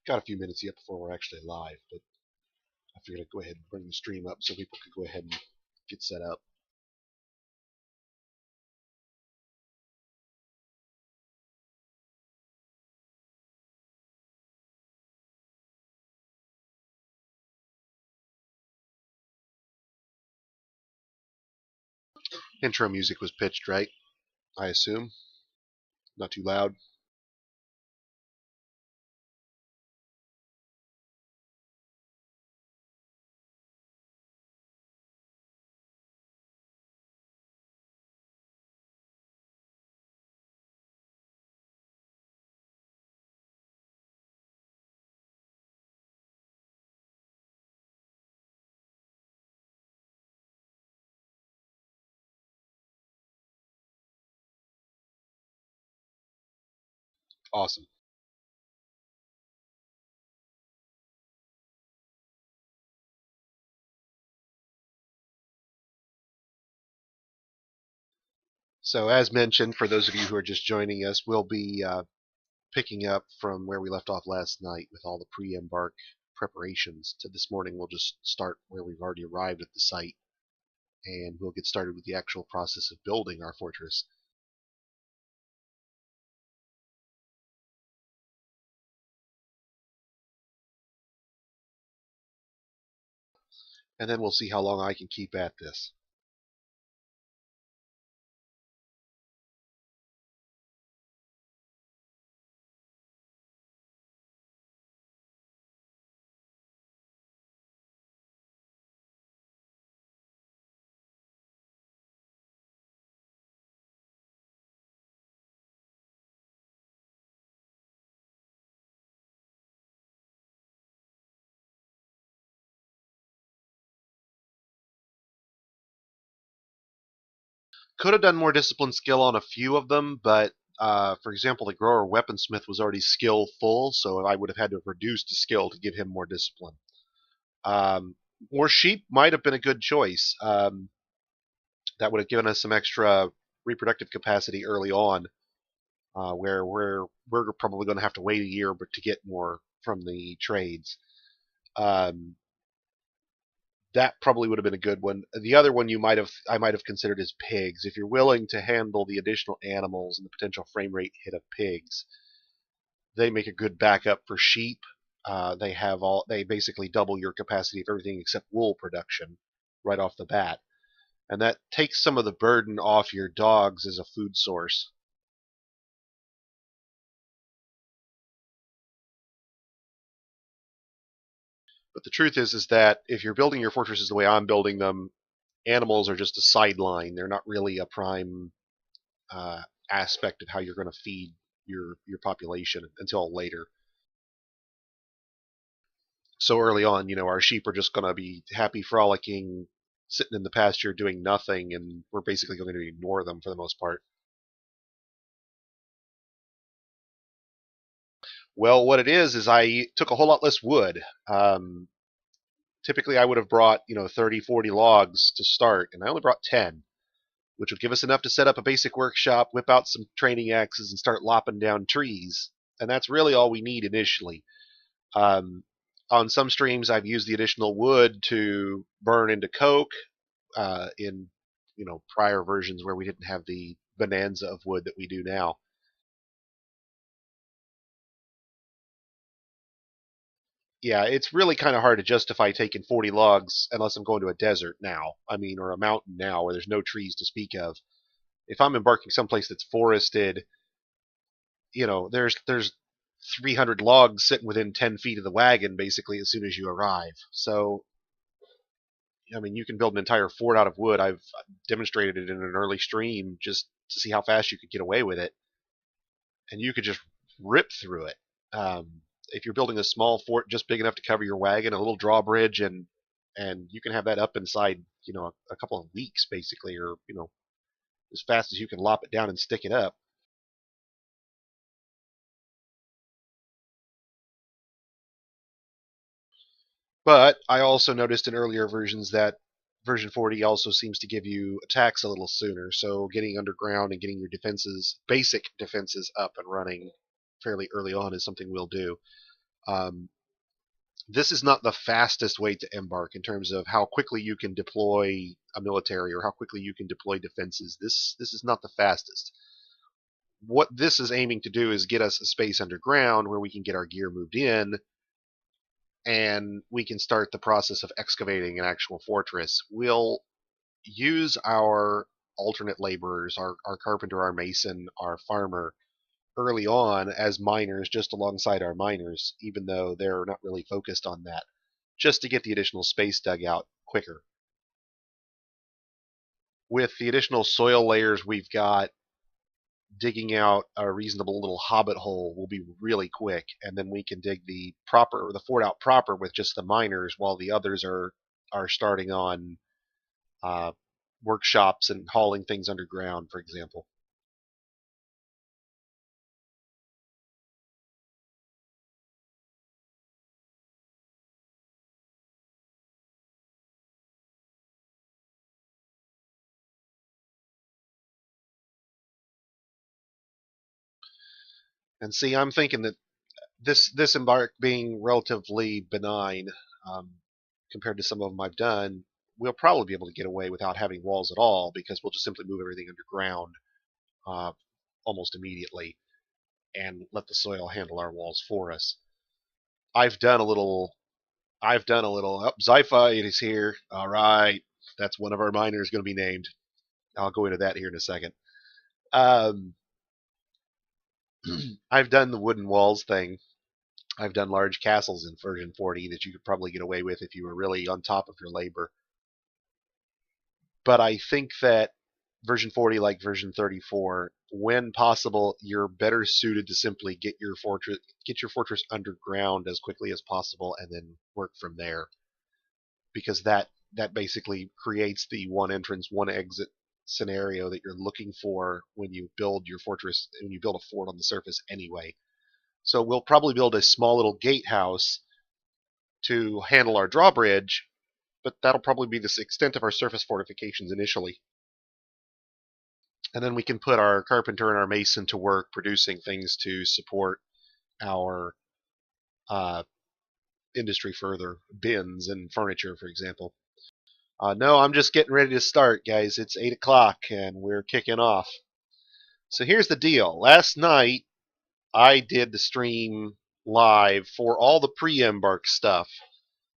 got a few minutes yet before we're actually live, but I figured I'd go ahead and bring the stream up so people could go ahead and get set up. Intro music was pitched right, I assume. Not too loud. Awesome. So, as mentioned, for those of you who are just joining us, we'll be picking up from where we left off last night with all the pre-embark preparations. To this morning, we'll just start where we've already arrived at the site, and we'll get started with the actual process of building our fortress. And then we'll see how long I can keep at this. Could have done more discipline skill on a few of them, but for example, the grower weaponsmith was already skill full, so I would have had to have reduced the skill to give him more discipline. Um, More sheep might have been a good choice. That would have given us some extra reproductive capacity early on, where we're probably going to have to wait a year but to get more from the trades. Um, that probably would have been a good one. The other one I might have considered is pigs. If you're willing to handle the additional animals and the potential frame rate hit of pigs, they make a good backup for sheep. They basically double your capacity of everything except wool production right off the bat, and that takes some of the burden off your dogs as a food source. But the truth is that if you're building your fortresses the way I'm building them, animals are just a sideline. They're not really a prime uh, aspect of how you're going to feed your population until later. So early on, our sheep are just going to be happy frolicking, sitting in the pasture doing nothing, and we're basically going to ignore them for the most part. Well, what it is I took a whole lot less wood. Typically, I would have brought 30, 40 logs to start, and I only brought 10, which would give us enough to set up a basic workshop, whip out some training axes, and start lopping down trees. And that's really all we need initially. Um, on some streams, I've used the additional wood to burn into coke. In prior versions where we didn't have the bonanza of wood that we do now. Yeah, it's really kind of hard to justify taking 40 logs unless I'm going to a desert now. I mean, or a mountain now where there's no trees to speak of. If I'm embarking someplace that's forested, there's 300 logs sitting within 10 feet of the wagon basically as soon as you arrive. So I mean, you can build an entire fort out of wood. I've demonstrated it in an early stream just to see how fast you could get away with it, and you could just rip through it. If you're building a small fort just big enough to cover your wagon, a little drawbridge, and you can have that up inside a couple of weeks basically, or as fast as you can lop it down and stick it up. But I also noticed in earlier versions that version 40 also seems to give you attacks a little sooner. So getting underground and getting your defenses, basic defenses, up and running fairly early on is something we'll do. This is not the fastest way to embark in terms of how quickly you can deploy a military or how quickly you can deploy defenses. This is not the fastest. What this is aiming to do is get us a space underground where we can get our gear moved in, and we can start the process of excavating an actual fortress. We'll use our alternate laborers, our carpenter, our mason, our farmer, early on as miners just alongside our miners, even though they're not really focused on that, just to get the additional space dug out quicker. With the additional soil layers we've got, digging out a reasonable little hobbit hole will be really quick, and then we can dig the fort out proper with just the miners, while the others are starting on uh, workshops and hauling things underground, for example. And see, I'm thinking that this embark being relatively benign, um, compared to some of them I've done, we'll probably be able to get away without having walls at all, because we'll just simply move everything underground uh, almost immediately and let the soil handle our walls for us. I've done a little. I've done a little. Oh, Zyphi is here. All right, that's one of our miners going to be named. I'll go into that here in a second. Um, I've done the wooden walls thing. I've done large castles in version 40 that you could probably get away with if you were really on top of your labor. But I think that version 40, like version 34, when possible, you're better suited to simply get your fortress underground as quickly as possible, and then work from there, because that basically creates the one entrance, one exit scenario that you're looking for when you build your fortress, when you build a fort on the surface anyway. So we'll probably build a small little gatehouse to handle our drawbridge, but that'll probably be the extent of our surface fortifications initially. And then we can put our carpenter and our mason to work producing things to support our uh, industry further, bins and furniture, for example. No, I'm just getting ready to start, guys. It's 8 o'clock and we're kicking off. So here's the deal. Last night, I did the stream live for all the pre-embark stuff.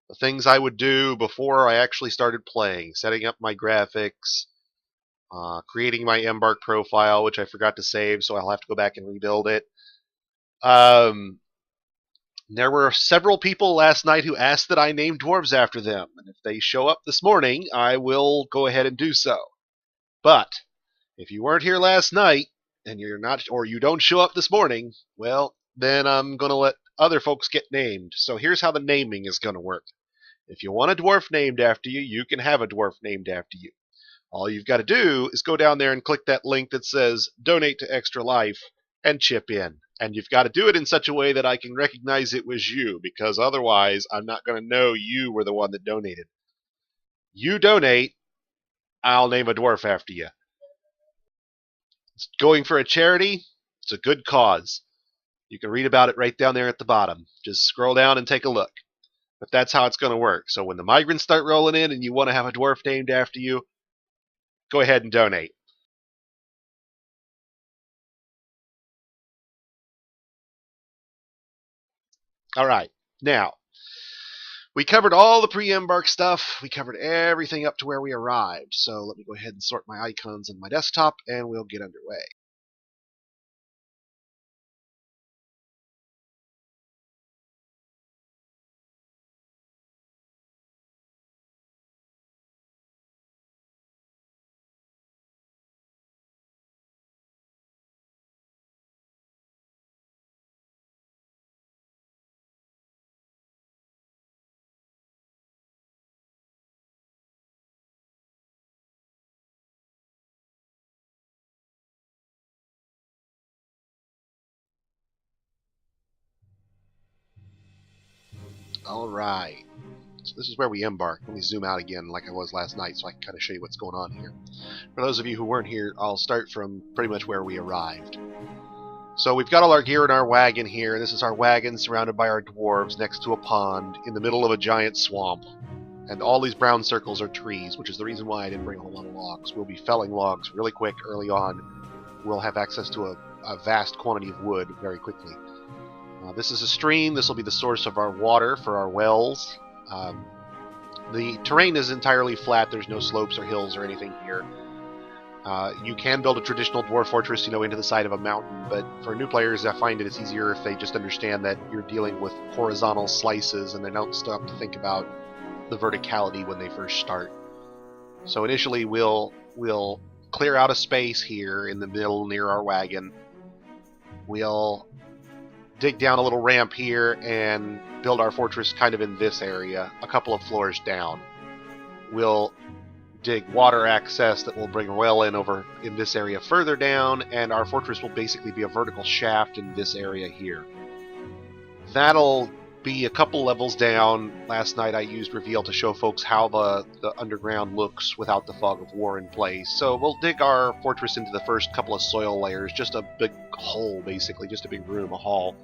The things I would do before I actually started playing, setting up my graphics, creating my Embark profile, which I forgot to save, so I'll have to go back and rebuild it. There were several people last night who asked that I name dwarves after them, and if they show up this morning, I will go ahead and do so. But if you weren't here last night and you're not, or you don't show up this morning, well, then I'm going to let other folks get named. So here's how the naming is going to work. If you want a dwarf named after you, you can have a dwarf named after you. All you've got to do is go down there and click that link that says donate to Extra Life and chip in. And you've got to do it in such a way that I can recognize it was you, because otherwise I'm not going to know you were the one that donated. You donate, I'll name a dwarf after you. It's going for a charity, it's a good cause. You can read about it right down there at the bottom. Just scroll down and take a look. But that's how it's going to work. So when the migrants start rolling in and you want to have a dwarf named after you, go ahead and donate. All right. Now, we covered all the pre-embark stuff. We covered everything up to where we arrived. So let me go ahead and sort my icons in my desktop, and we'll get underway. All right. So this is where we embark. Let me zoom out again like I was last night so I can kind of show you what's going on here. For those of you who weren't here, I'll start from pretty much where we arrived. So we've got all our gear in our wagon here. This is our wagon surrounded by our dwarves next to a pond in the middle of a giant swamp. And all these brown circles are trees, which is the reason why I didn't bring a whole lot of logs. We'll be felling logs really quick early on. We'll have access to a vast quantity of wood very quickly. This is a stream. This will be the source of our water for our wells. The terrain is entirely flat. There's no slopes or hills or anything here. You can build a traditional dwarf fortress, into the side of a mountain, but for new players, I find it's easier if they just understand that you're dealing with horizontal slices and they don't stop to think about the verticality when they first start. So initially, we'll clear out a space here in the middle near our wagon. We'll dig down a little ramp here and build our fortress kind of in this area, a couple of floors down. We'll dig water access that will bring a well in over in this area further down, and our fortress will basically be a vertical shaft in this area here. That'll be a couple levels down. Last night I used Reveal to show folks how the underground looks without the fog of war in place. So we'll dig our fortress into the first couple of soil layers, just a big hole basically, just a big room, a hall.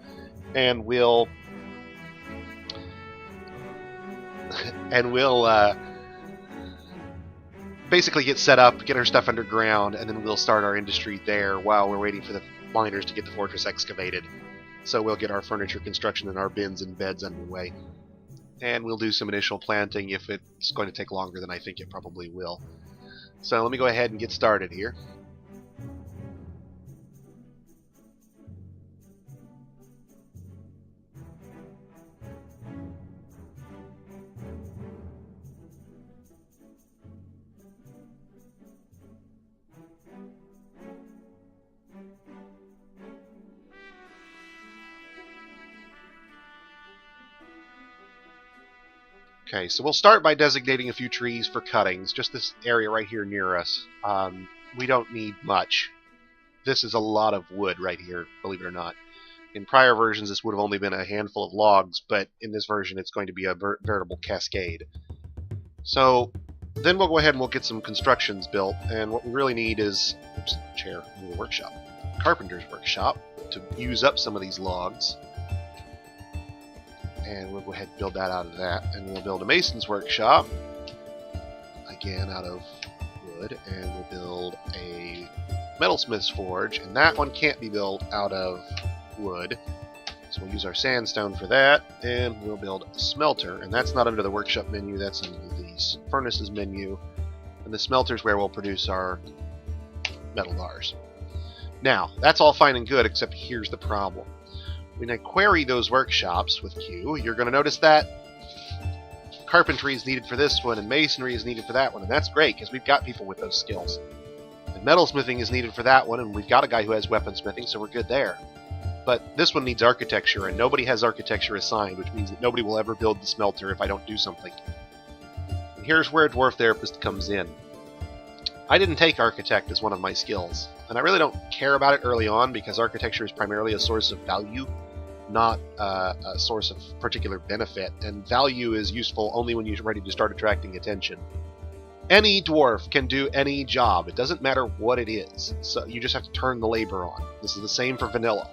And we'll basically get set up, get our stuff underground, and then we'll start our industry there while we're waiting for the miners to get the fortress excavated. So we'll get our furniture construction and our bins and beds underway. And we'll do some initial planting if it's going to take longer than I think it probably will. So let me go ahead and get started here. Okay, so we'll start by designating a few trees for cuttings, just this area right here near us. We don't need much. This is a lot of wood right here, believe it or not. In prior versions, this would have only been a handful of logs, but in this version, it's going to be a veritable cascade. So then we'll go ahead and we'll get some constructions built, and what we really need is a chair in the workshop, carpenter's workshop, to use up some of these logs. And we'll go ahead and build that out of that. And we'll build a mason's workshop, again out of wood, and we'll build a metalsmith's forge, and that one can't be built out of wood. So we'll use our sandstone for that, and we'll build a smelter, and that's not under the workshop menu, that's under the furnaces menu. And the smelter's where we'll produce our metal bars. Now, that's all fine and good, except here's the problem. When I query those workshops with Q, you're going to notice that carpentry is needed for this one, and masonry is needed for that one, and that's great, because we've got people with those skills. And metalsmithing is needed for that one, and we've got a guy who has weaponsmithing, so we're good there. But this one needs architecture, and nobody has architecture assigned, which means that nobody will ever build the smelter if I don't do something. And here's where Dwarf Therapist comes in. I didn't take Architect as one of my skills, and I really don't care about it early on because architecture is primarily a source of value, not a source of particular benefit, and value is useful only when you're ready to start attracting attention. Any dwarf can do any job. It doesn't matter what it is, so you just have to turn the labor on. This is the same for vanilla.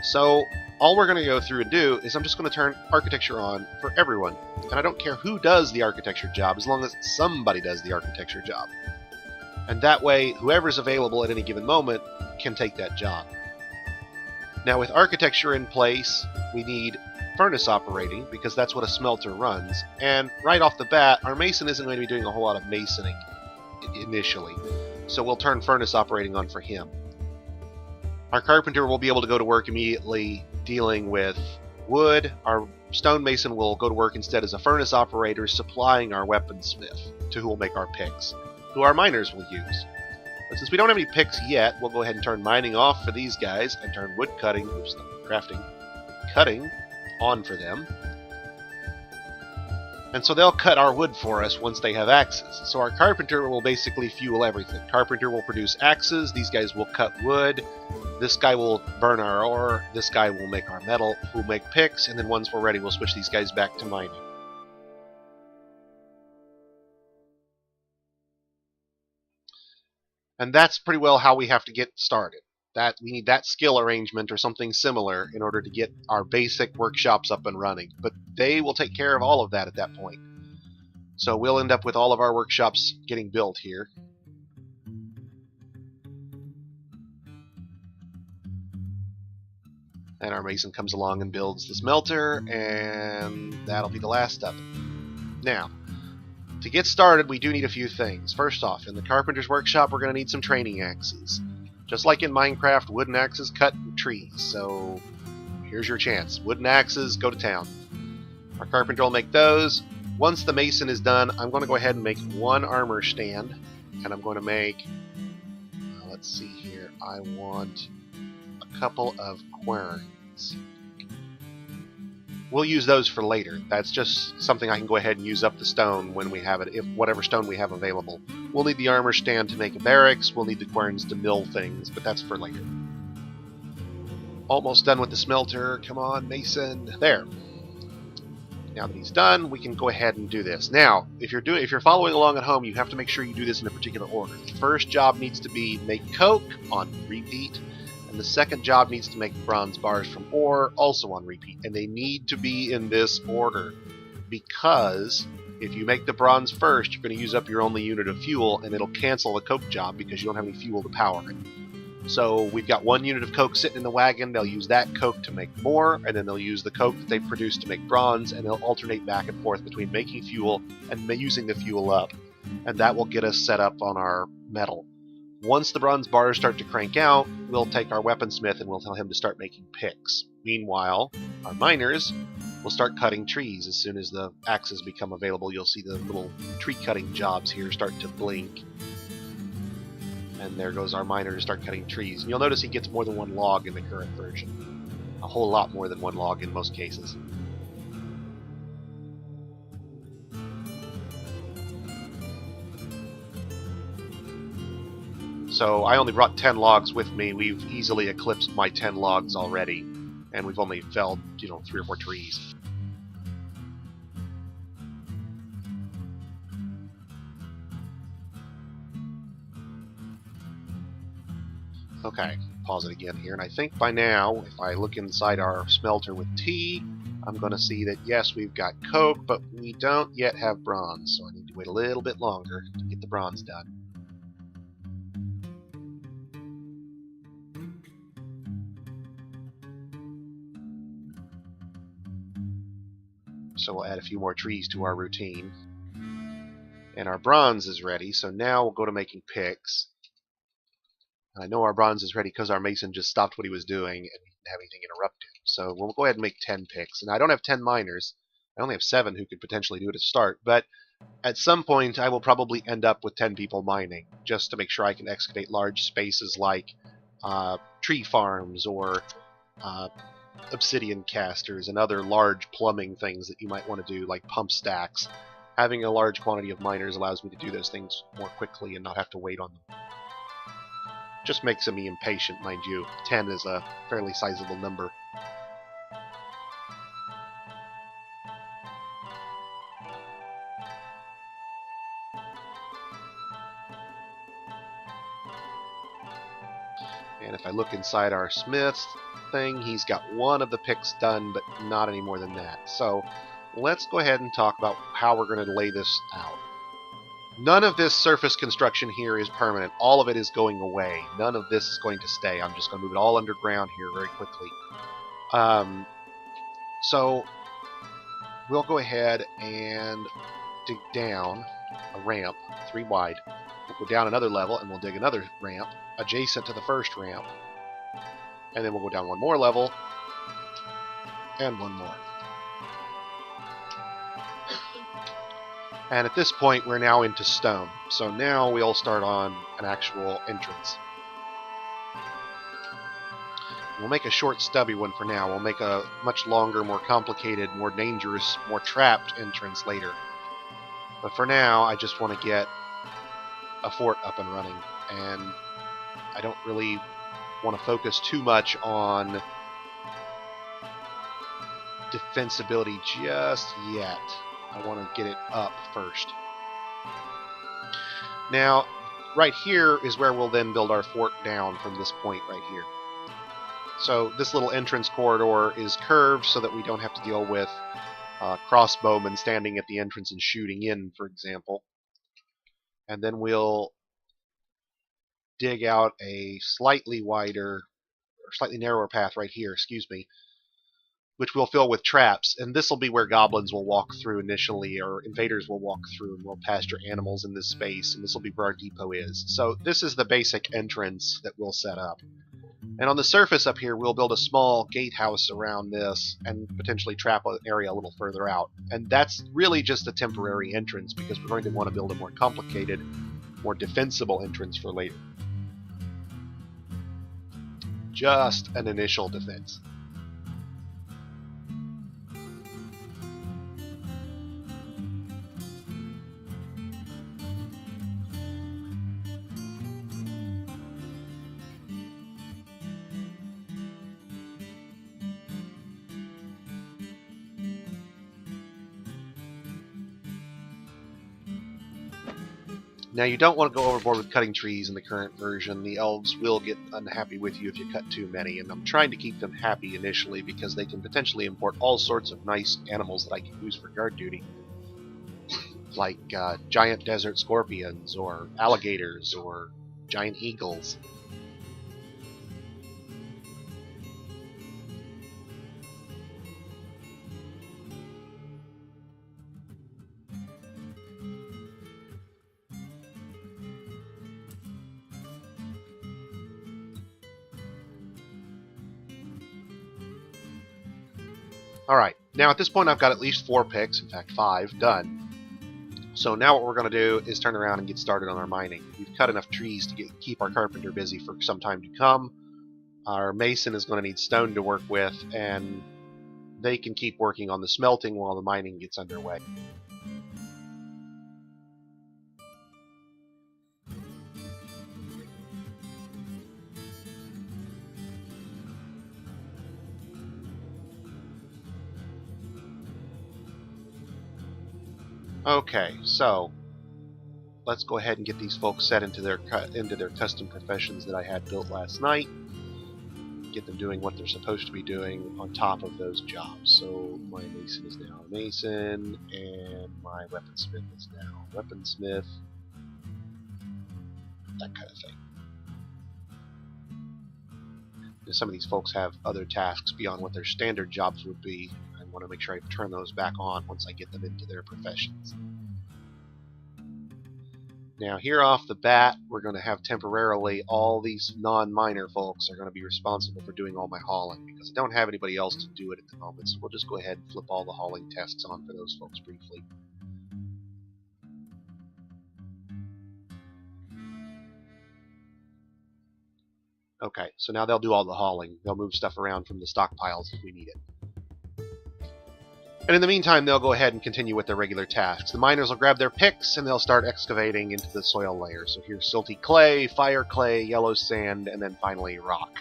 So all we're going to go through and do is I'm just going to turn architecture on for everyone, and I don't care who does the architecture job as long as somebody does the architecture job. And that way, whoever's available at any given moment can take that job. Now, with architecture in place, we need furnace operating, because that's what a smelter runs. And right off the bat, our mason isn't going to be doing a whole lot of masoning initially. So we'll turn furnace operating on for him. Our carpenter will be able to go to work immediately dealing with wood. Our stonemason will go to work instead as a furnace operator, supplying our weaponsmith, to who will make our picks, who our miners will use. But since we don't have any picks yet, we'll go ahead and turn mining off for these guys and turn wood cutting, cutting on for them. And so they'll cut our wood for us once they have axes. So our carpenter will basically fuel everything. Carpenter will produce axes, these guys will cut wood, this guy will burn our ore, this guy will make our metal, we'll make picks, and then once we're ready, we'll switch these guys back to mining. And that's pretty well how we have to get started. That we need that skill arrangement or something similar in order to get our basic workshops up and running. But they will take care of all of that at that point. So we'll end up with all of our workshops getting built here. And our mason comes along and builds the smelter, and that'll be the last of it. Now, to get started, we do need a few things. First off, in the carpenter's workshop, we're going to need some training axes. Just like in Minecraft, wooden axes cut trees, so here's your chance. Wooden axes, go to town. Our carpenter will make those. Once the mason is done, I'm going to go ahead and make one armor stand, and I'm going to make, let's see here, I want a couple of querns. We'll use those for later. That's just something I can go ahead and use up the stone when we have it, if whatever stone we have available. We'll need the armor stand to make a barracks, we'll need the querns to mill things, but that's for later. Almost done with the smelter. Come on, mason. There. Now that he's done, we can go ahead and do this. Now, if you're following along at home, you have to make sure you do this in a particular order. The first job needs to be make coke on repeat, and the second job needs to make bronze bars from ore, also on repeat. And they need to be in this order, because if you make the bronze first, you're going to use up your only unit of fuel, and it'll cancel the coke job because you don't have any fuel to power it. So we've got one unit of coke sitting in the wagon. They'll use that coke to make more, and then they'll use the coke that they produce to make bronze, and they'll alternate back and forth between making fuel and using the fuel up. And that will get us set up on our metal. Once the bronze bars start to crank out, we'll take our weaponsmith and we'll tell him to start making picks. Meanwhile, our miners will start cutting trees. As soon as the axes become available, you'll see the little tree cutting jobs here start to blink. And there goes our miner to start cutting trees. And you'll notice he gets more than one log in the current version. A whole lot more than one log in most cases. So I only brought 10 logs with me. We've easily eclipsed my 10 logs already. And we've only felled, 3 or 4 trees. Okay, pause it again here, and I think by now, if I look inside our smelter with T, I'm going to see that yes, we've got coke, but we don't yet have bronze, so I need to wait a little bit longer to get the bronze done. So we'll add a few more trees to our routine. And our bronze is ready, so now we'll go to making picks. And I know our bronze is ready because our mason just stopped what he was doing and didn't have anything interrupt him. So we'll go ahead and make 10 picks. And I don't have 10 miners. I only have 7 who could potentially do it at start. But at some point, I will probably end up with 10 people mining, just to make sure I can excavate large spaces like tree farms or obsidian casters and other large plumbing things that you might want to do, like pump stacks. Having a large quantity of miners allows me to do those things more quickly and not have to wait on them. Just makes me impatient, mind you. 10 is a fairly sizable number. And if I look inside our smith's thing, he's got one of the picks done, but not any more than that. So let's go ahead and talk about how we're going to lay this out. None of this surface construction here is permanent. All of it is going away. None of this is going to stay. I'm just going to move it all underground here very quickly. So we'll go ahead and dig down a ramp, 3 wide. We'll go down another level and we'll dig another ramp adjacent to the first ramp. And then we'll go down one more level and one more. And at this point, we're now into stone. So now we'll start on an actual entrance. We'll make a short, stubby one for now. We'll make a much longer, more complicated, more dangerous, more trapped entrance later. But for now, I just want to get a fort up and running. And I don't really want to focus too much on defensibility just yet. I want to get it up first. Now, right here is where we'll then build our fort down from this point right here. So this little entrance corridor is curved so that we don't have to deal with crossbowmen standing at the entrance and shooting in, for example. And then we'll dig out a slightly wider, or slightly narrower path right here, excuse me, which we'll fill with traps. And this will be where goblins will walk through initially, or invaders will walk through, and we'll pasture animals in this space, and this will be where our depot is. So this is the basic entrance that we'll set up. And on the surface up here, we'll build a small gatehouse around this and potentially trap an area a little further out. And that's really just a temporary entrance because we're going to want to build a more complicated, more defensible entrance for later. Just an initial defense. Now, you don't want to go overboard with cutting trees in the current version. The elves will get unhappy with you if you cut too many, and I'm trying to keep them happy initially because they can potentially import all sorts of nice animals that I can use for guard duty. Like giant desert scorpions, or alligators, or giant eagles. Alright, now at this point I've got at least 4 picks, in fact 5, done. So now what we're going to do is turn around and get started on our mining. We've cut enough trees to keep our carpenter busy for some time to come. Our mason is going to need stone to work with, and they can keep working on the smelting while the mining gets underway. Okay, so let's go ahead and get these folks set into their custom professions that I had built last night. Get them doing what they're supposed to be doing on top of those jobs. So my mason is now a mason, and my weaponsmith is now a weaponsmith. That kind of thing. Now, some of these folks have other tasks beyond what their standard jobs would be. I want to make sure I turn those back on once I get them into their professions. Now here off the bat, we're going to have temporarily all these non-miner folks are going to be responsible for doing all my hauling because I don't have anybody else to do it at the moment, so we'll just go ahead and flip all the hauling tasks on for those folks briefly. Okay, so now they'll do all the hauling. They'll move stuff around from the stockpiles if we need it. And in the meantime, they'll go ahead and continue with their regular tasks. The miners will grab their picks and they'll start excavating into the soil layer. So here's silty clay, fire clay, yellow sand, and then finally rock.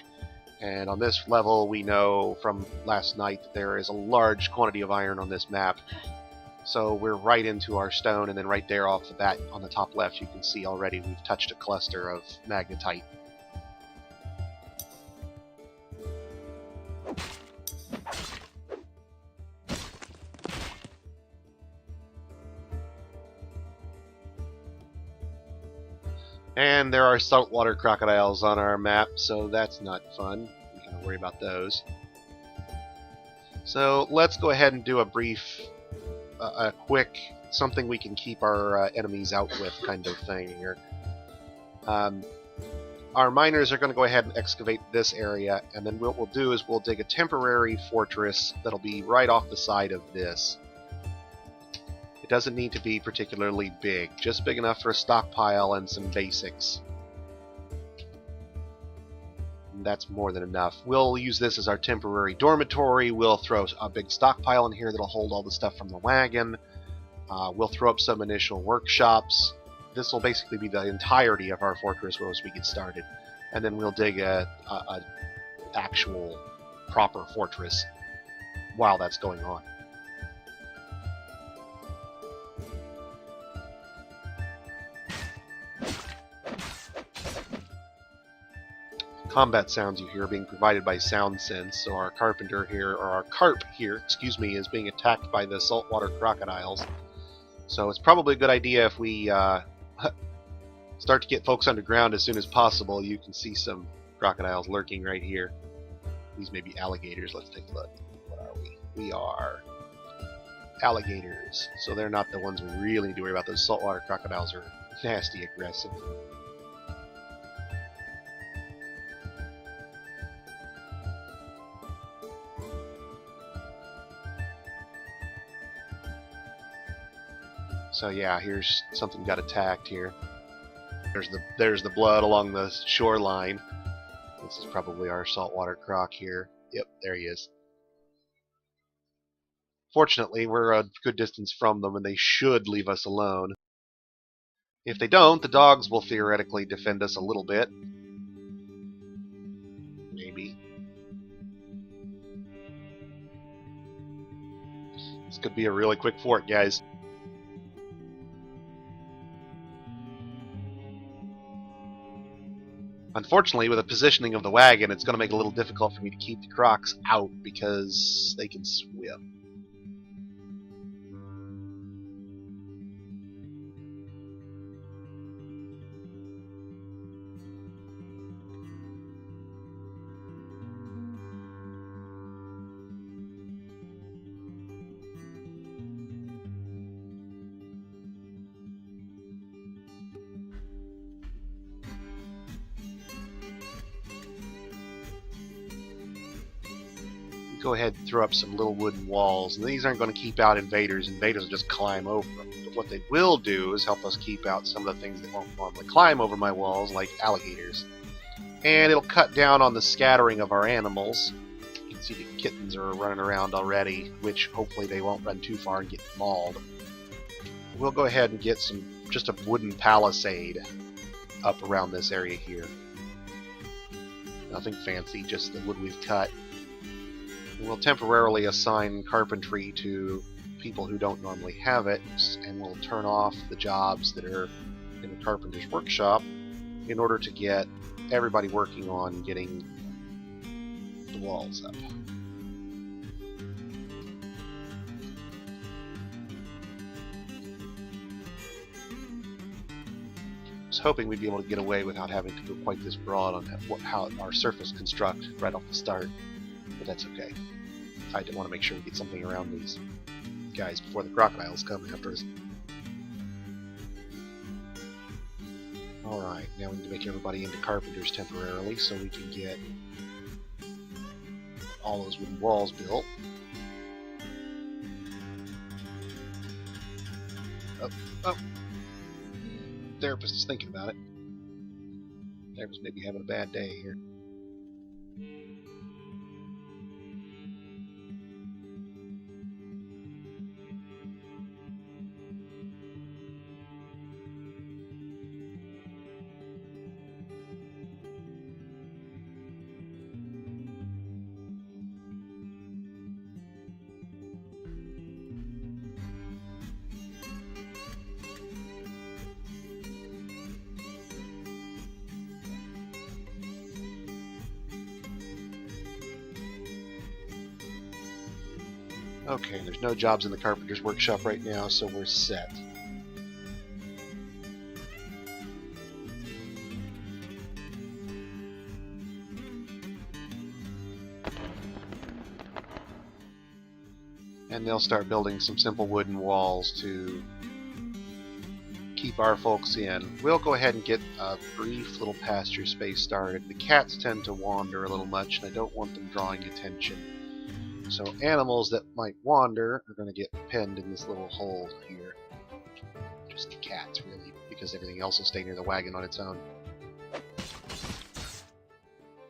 And on this level, we know from last night that there is a large quantity of iron on this map. So we're right into our stone, and then right there off the bat on the top left, you can see already we've touched a cluster of magnetite. And there are saltwater crocodiles on our map, so that's not fun. We gotta worry about those. So let's go ahead and do a brief, a quick, something we can keep our enemies out with kind of thing here. Our miners are going to go ahead and excavate this area, and then what we'll do is we'll dig a temporary fortress that'll be right off the side of this. Doesn't need to be particularly big, just big enough for a stockpile and some basics. And that's more than enough. We'll use this as our temporary dormitory. We'll throw a big stockpile in here that'll hold all the stuff from the wagon. We'll throw up some initial workshops. This will basically be the entirety of our fortress as we get started. And then we'll dig a actual proper fortress while that's going on. combat sounds you hear are being provided by SoundSense. So our carpenter here, or our carp here, excuse me, is being attacked by the saltwater crocodiles. So it's probably a good idea if we start to get folks underground as soon as possible. You can see some crocodiles lurking right here. These may be alligators. Let's take a look. What are we? We are alligators. So they're not the ones we really need to worry about. Those saltwater crocodiles are nasty aggressive. So yeah, here's something got attacked here. There's the blood along the shoreline. This is probably our saltwater croc here. Yep, there he is. Fortunately, we're a good distance from them, and they should leave us alone. If they don't, the dogs will theoretically defend us a little bit. Maybe. This could be a really quick fort, guys. Unfortunately, with the positioning of the wagon, it's going to make it a little difficult for me to keep the crocs out because they can swim. Go ahead and throw up some little wooden walls. And these aren't going to keep out invaders. Invaders will just climb over them. But what they will do is help us keep out some of the things that won't normally climb over my walls, like alligators. And it'll cut down on the scattering of our animals. You can see the kittens are running around already, which hopefully they won't run too far and get mauled. We'll go ahead and get just a wooden palisade up around this area here. Nothing fancy, just the wood we've cut. We'll temporarily assign carpentry to people who don't normally have it, and we'll turn off the jobs that are in the carpenter's workshop in order to get everybody working on getting the walls up. I was hoping we'd be able to get away without having to go quite this broad on how our surface construct right off the start. But that's okay. I did want to make sure we get something around these guys before the crocodiles come after us. Alright, now we need to make everybody into carpenters temporarily so we can get all those wooden walls built. Oh. Therapist is thinking about it. Therapist may be having a bad day here. Okay, there's no jobs in the carpenter's workshop right now, so we're set. And they'll start building some simple wooden walls to keep our folks in. We'll go ahead and get a brief little pasture space started. The cats tend to wander a little much, and I don't want them drawing attention. So animals that might wander are going to get penned in this little hole here. Just the cats, really, because everything else will stay near the wagon on its own.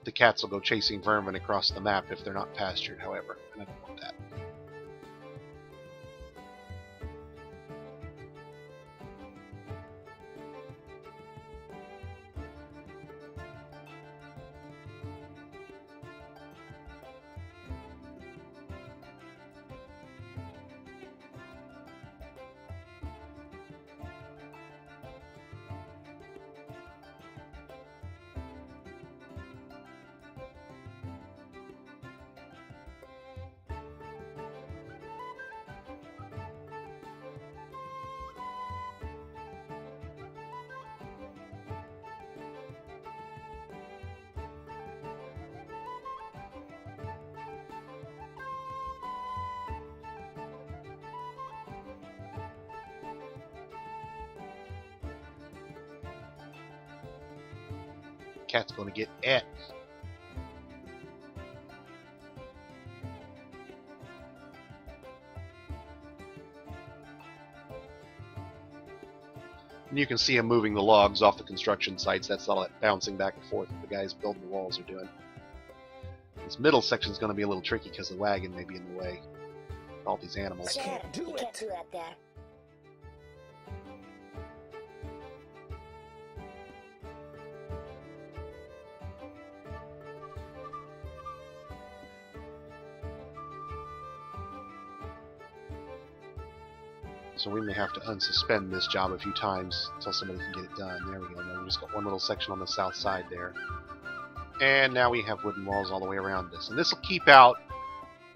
The cats will go chasing vermin across the map if they're not pastured, however, and I don't want that. cat's going to get it. And you can see him moving the logs off the construction sites. That's all that bouncing back and forth that the guys building the walls are doing. This middle section is going to be a little tricky because the wagon may be in the way. All these animals. I can't do it. You can't do that there. So we may have to unsuspend this job a few times until somebody can get it done. There we go. Now we just got one little section on the south side there. And now we have wooden walls all the way around this. And this will keep out,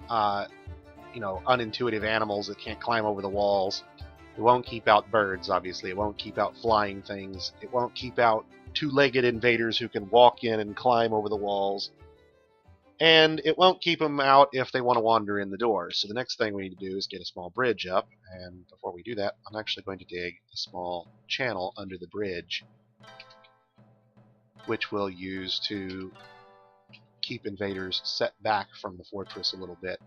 unintuitive animals that can't climb over the walls. It won't keep out birds, obviously. It won't keep out flying things. It won't keep out two-legged invaders who can walk in and climb over the walls. And it won't keep them out if they want to wander in the door. So the next thing we need to do is get a small bridge up. And before we do that, I'm actually going to dig a small channel under the bridge, which we'll use to keep invaders set back from the fortress a little bit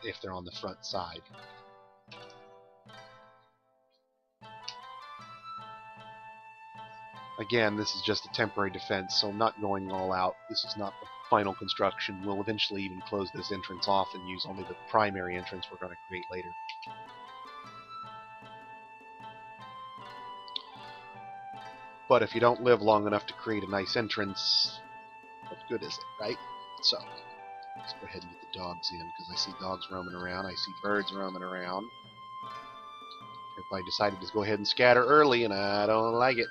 if they're on the front side. Again, this is just a temporary defense, so I'm not going all out. This is not the final construction. We'll eventually even close this entrance off and use only the primary entrance we're going to create later. But if you don't live long enough to create a nice entrance, what good is it, right? So, let's go ahead and get the dogs in, because I see dogs roaming around. I see birds roaming around. Everybody decided to go ahead and scatter early, and I don't like it.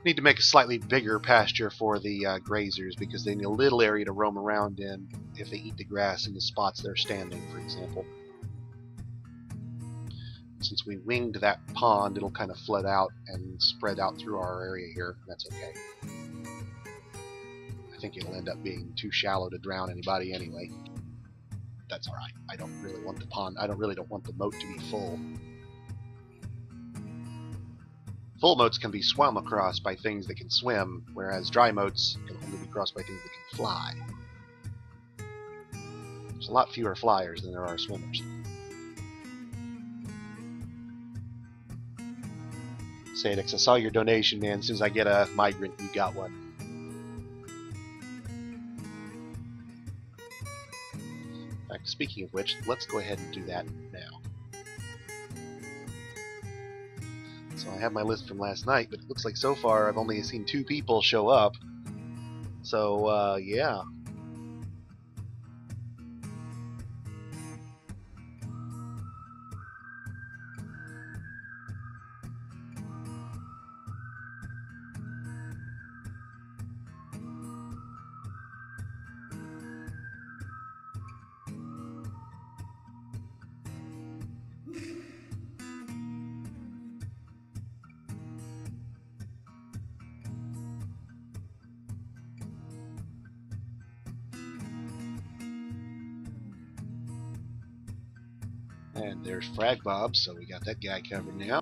Need to make a slightly bigger pasture for the grazers, because they need a little area to roam around in if they eat the grass in the spots they're standing, for example. Since we winged that pond, it'll kind of flood out and spread out through our area here. That's okay. I think it'll end up being too shallow to drown anybody anyway. That's alright. I don't really want the pond. I really don't want the moat to be full. Full moats can be swum across by things that can swim, whereas dry moats can only be crossed by things that can fly. There's a lot fewer flyers than there are swimmers. Sadix, I saw your donation, man. As soon as I get a migrant, you got one. In fact, speaking of which, let's go ahead and do that now. So I have my list from last night, but it looks like so far I've only seen 2 people show up. So, yeah. And there's Frag Bob, so we got that guy covered now.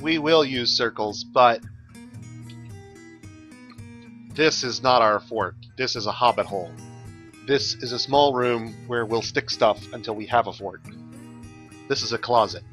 We will use circles, but this is not our fort. This is a hobbit hole. This is a small room where we'll stick stuff until we have a fort. This is a closet.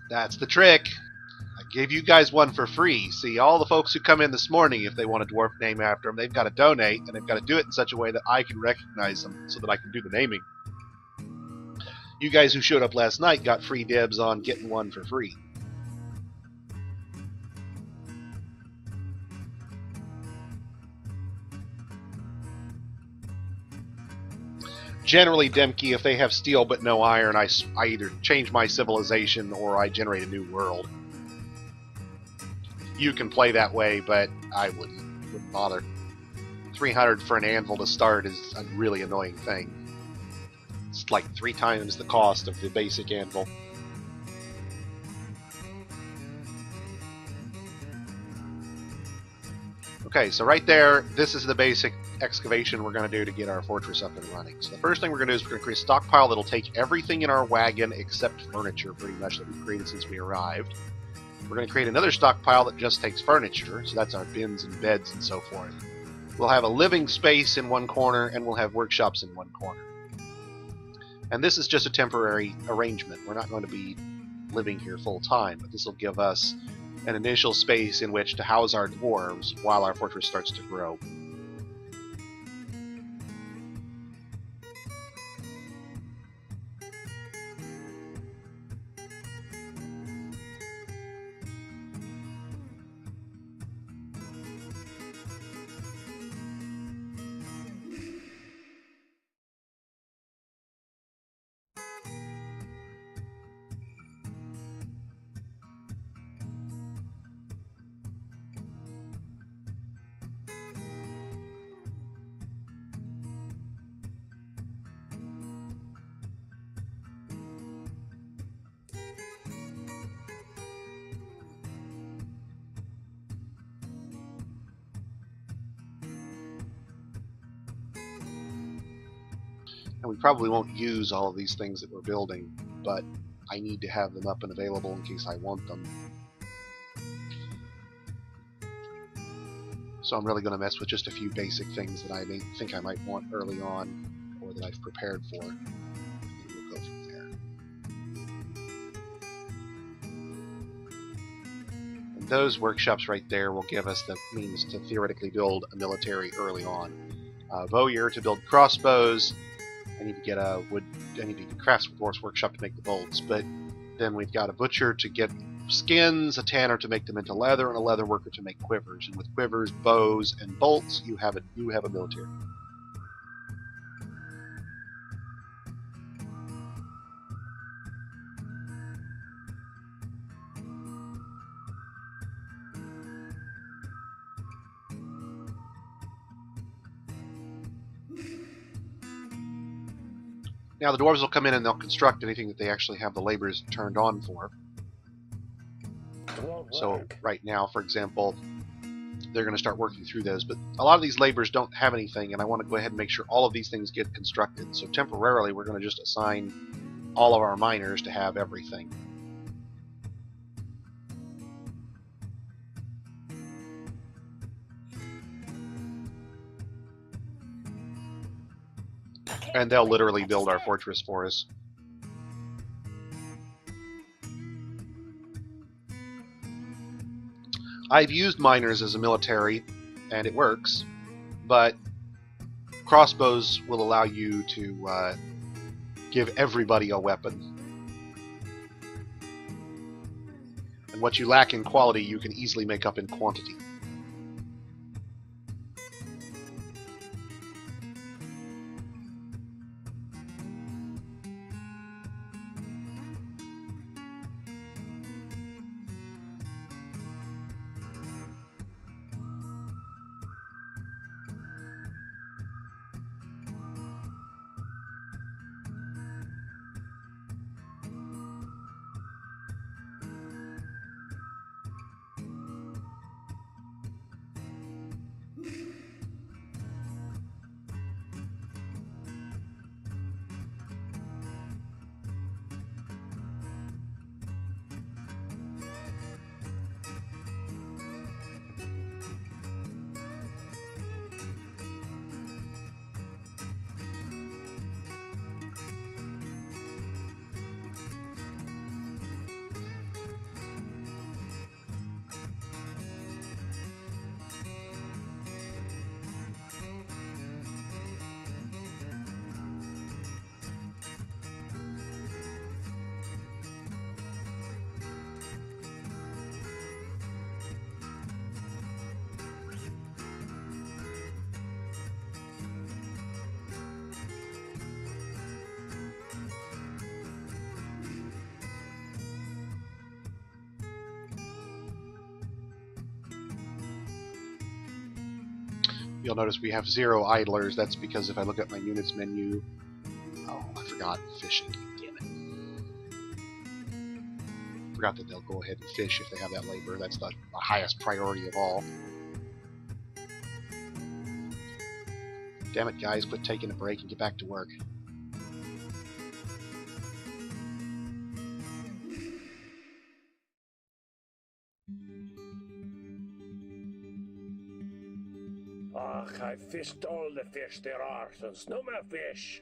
That's the trick. I gave you guys one for free. See, all the folks who come in this morning, if they want a dwarf name after them, they've got to donate, and they've got to do it in such a way that I can recognize them so that I can do the naming. You guys who showed up last night got free dibs on getting one for free. Generally, Demke, if they have steel but no iron, I either change my civilization or I generate a new world. You can play that way, but I wouldn't bother. 300 for an anvil to start is a really annoying thing. It's like 3 times the cost of the basic anvil. Okay, so right there, this is the basic excavation we're going to do to get our fortress up and running. So the first thing we're going to do is we're going to create a stockpile that'll take everything in our wagon except furniture, pretty much, that we've created since we arrived. We're going to create another stockpile that just takes furniture, so that's our bins and beds and so forth. We'll have a living space in one corner, and we'll have workshops in one corner. And this is just a temporary arrangement. We're not going to be living here full time, but this will give us an initial space in which to house our dwarves while our fortress starts to grow. And we probably won't use all of these things that we're building, but I need to have them up and available in case I want them. So I'm really going to mess with just a few basic things that I may think I might want early on, or that I've prepared for. And we'll go from there. And those workshops right there will give us the means to theoretically build a military early on. Voyeur to build crossbows. I need to get a wood. I need to get a craftsman's workshop to make the bolts, but then we've got a butcher to get skins, a tanner to make them into leather, and a leather worker to make quivers. And with quivers, bows, and bolts, you have a military. Now the dwarves will come in and they'll construct anything that they actually have the laborers turned on for. So right now, for example, they're going to start working through those. But a lot of these laborers don't have anything, and I want to go ahead and make sure all of these things get constructed. So temporarily, we're going to just assign all of our miners to have everything. And they'll literally build our fortress for us. I've used miners as a military, and it works, but crossbows will allow you to give everybody a weapon. And what you lack in quality, you can easily make up in quantity. You'll notice we have 0 idlers. That's because if I look at my units menu... Oh, I forgot fishing. Damn it. Forgot that they'll go ahead and fish if they have that labor. That's the highest priority of all. Damn it, guys. Quit taking a break and get back to work. Ach, I fished all the fish there are, so there's no more fish.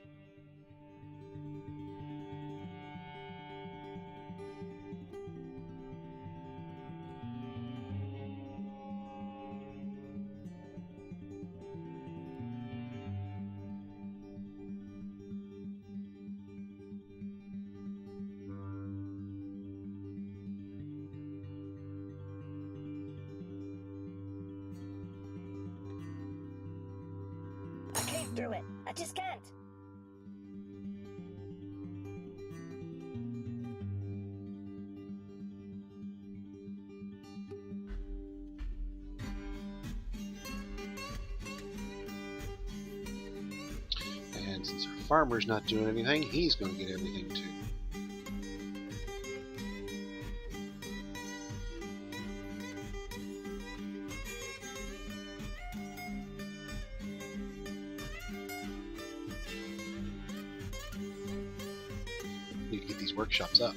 I can't do it. I just can't. And since our farmer's not doing anything, he's going to get everything too. Need to get these workshops up.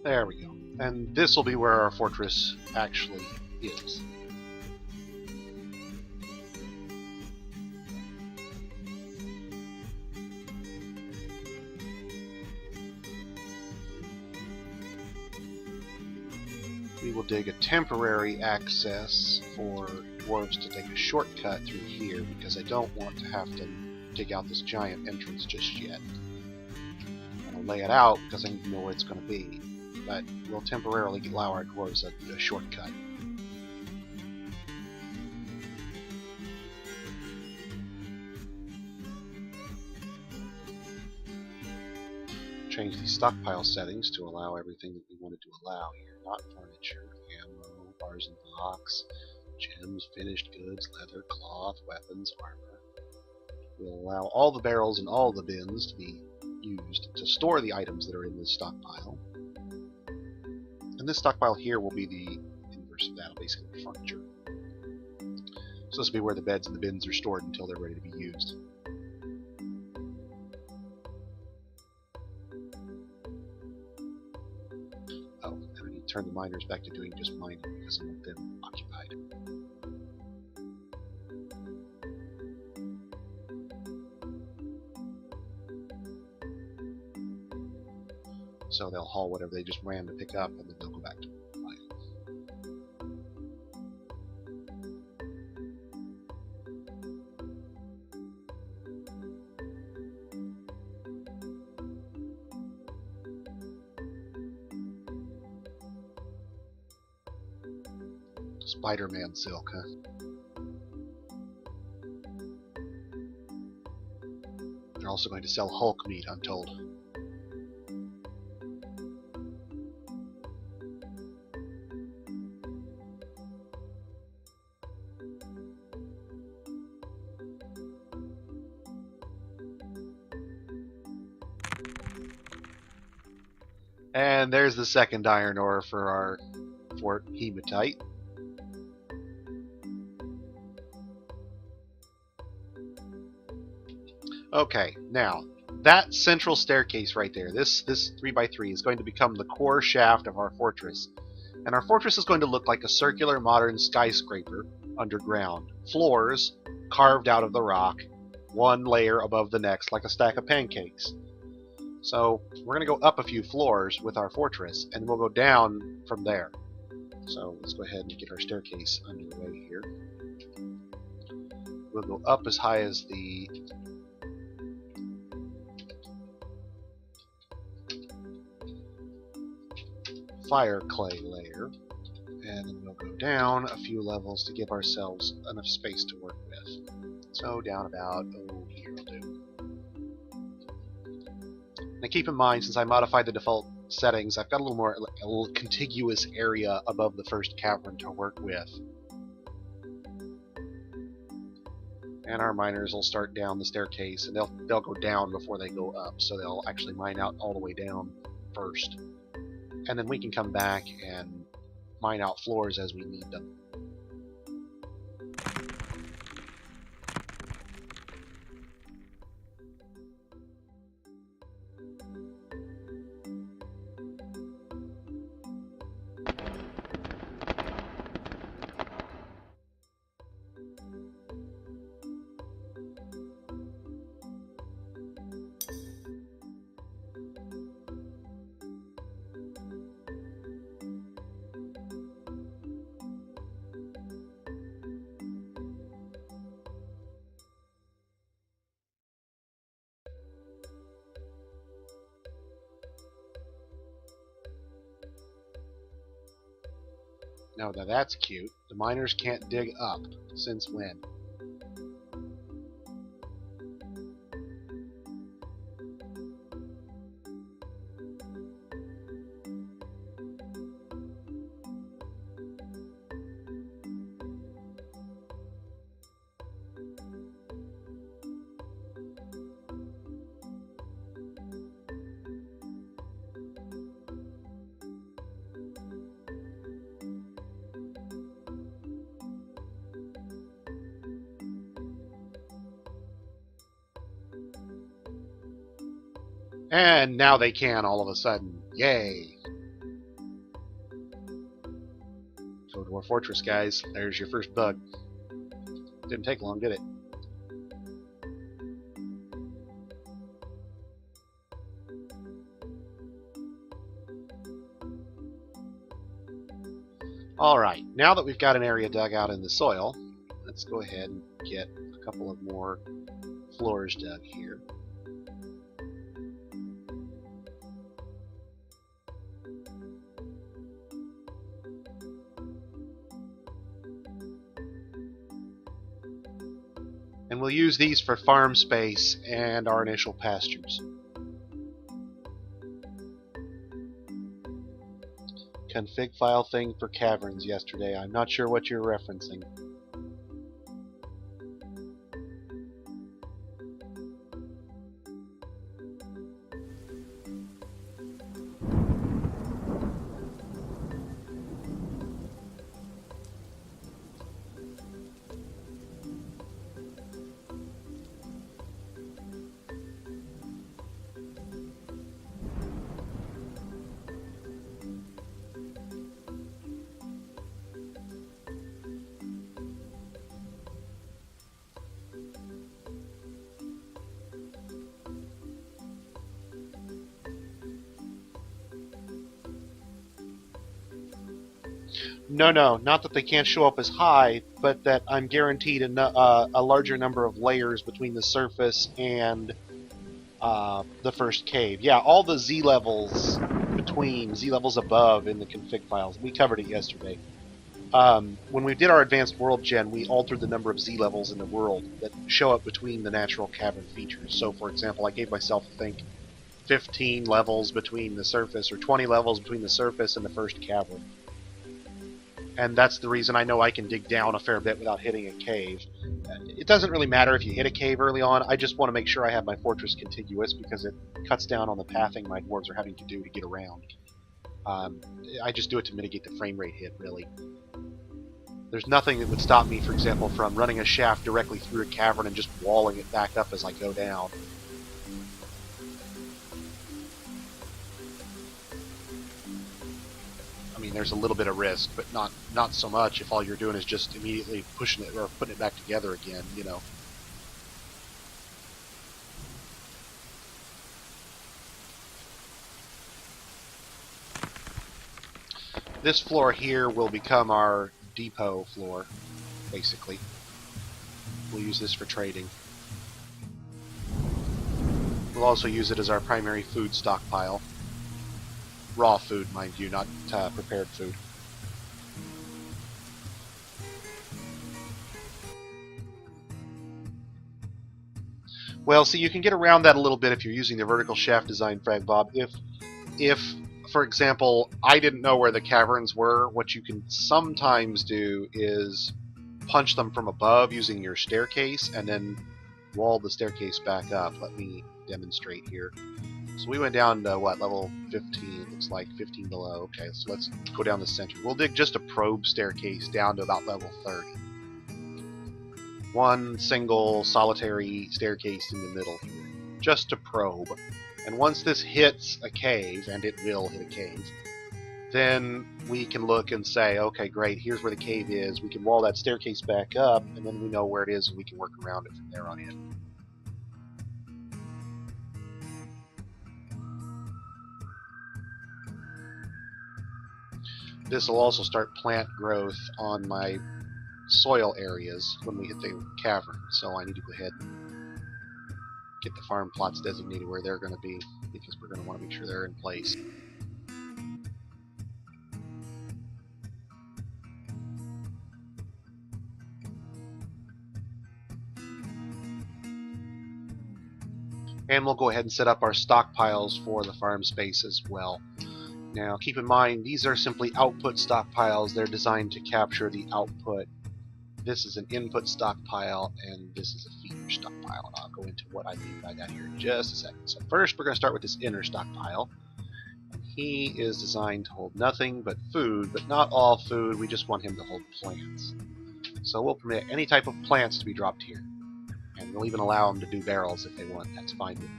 There we go. And this will be where our fortress actually is. We will dig a temporary access for dwarves to take a shortcut through here because I don't want to have to dig out this giant entrance just yet. I'll lay it out because I need to know where it's going to be. But we'll temporarily allow our dwarves a shortcut. Change the stockpile settings to allow everything that we wanted to allow here. Not furniture, ammo, bars and blocks, gems, finished goods, leather, cloth, weapons, armor. We'll allow all the barrels and all the bins to be used to store the items that are in this stockpile. And this stockpile here will be the inverse of that, basically furniture. So this will be where the beds and the bins are stored until they're ready to be used. Oh, and I need to turn the miners back to doing just mining because I want them occupied. So they'll haul whatever they just ran to pick up, and then they'll go back to mining. Spider-Man silk, huh? They're also going to sell Hulk meat, I'm told. And there's the second iron ore for our Fort Hematite. Okay, now that central staircase right there, this 3x3 is going to become the core shaft of our fortress. And our fortress is going to look like a circular modern skyscraper underground. Floors carved out of the rock, one layer above the next, like a stack of pancakes. So we're going to go up a few floors with our fortress, and we'll go down from there. So let's go ahead and get our staircase underway here. We'll go up as high as the fire clay layer, and then we'll go down a few levels to give ourselves enough space to work with. So down about, here will do. Now keep in mind, since I modified the default settings, I've got a little contiguous area above the first cavern to work with. And our miners will start down the staircase, and they'll go down before they go up, so they'll actually mine out all the way down first. And then we can come back and mine out floors as we need them. Now that's cute. The miners can't dig up. Since when? And now they can all of a sudden. Yay! Go to our fortress, guys. There's your first bug. Didn't take long, did it? Alright, now that we've got an area dug out in the soil, let's go ahead and get a couple of more floors dug here. And we'll use these for farm space and our initial pastures. Config file thing for caverns yesterday. I'm not sure what you're referencing. No, not that they can't show up as high, but that I'm guaranteed a larger number of layers between the surface and the first cave. Yeah, all the Z levels between, Z levels above in the config files. We covered it yesterday. When we did our advanced world gen, we altered the number of Z levels in the world that show up between the natural cavern features. So, for example, I gave myself, I think, 15 levels between the surface, or 20 levels between the surface and the first cavern. And that's the reason I know I can dig down a fair bit without hitting a cave. It doesn't really matter if you hit a cave early on. I just want to make sure I have my fortress contiguous because it cuts down on the pathing my dwarves are having to do to get around. I just do it to mitigate the frame rate hit, really. There's nothing that would stop me, for example, from running a shaft directly through a cavern and just walling it back up as I go down. I mean, there's a little bit of risk, but not so much if all you're doing is just immediately pushing it or putting it back together again, you know. This floor here will become our depot floor, basically. We'll use this for trading. We'll also use it as our primary food stockpile. Raw food, mind you, not prepared food. Well, see, you can get around that a little bit if you're using the vertical shaft design, Fragbob. If, for example, I didn't know where the caverns were, what you can sometimes do is punch them from above using your staircase and then wall the staircase back up. Let me demonstrate here. So we went down to, what, level 15? Looks like 15 below. Okay, so let's go down the center. We'll dig just a probe staircase down to about level 30. One single solitary staircase in the middle here, just to probe. And once this hits a cave, and it will hit a cave, then we can look and say, okay, great, here's where the cave is. We can wall that staircase back up, and then we know where it is, and we can work around it from there on in. This will also start plant growth on my soil areas when we hit the cavern, so I need to go ahead and get the farm plots designated where they're going to be, because we're going to want to make sure they're in place. And we'll go ahead and set up our stockpiles for the farm space as well. Now, keep in mind, these are simply output stockpiles. They're designed to capture the output. This is an input stockpile, and this is a feeder stockpile. And I'll go into what I mean by that here in just a second. So first, we're going to start with this inner stockpile. He is designed to hold nothing but food, but not all food. We just want him to hold plants. So we'll permit any type of plants to be dropped here. And we'll even allow them to do barrels if they want. That's fine with me.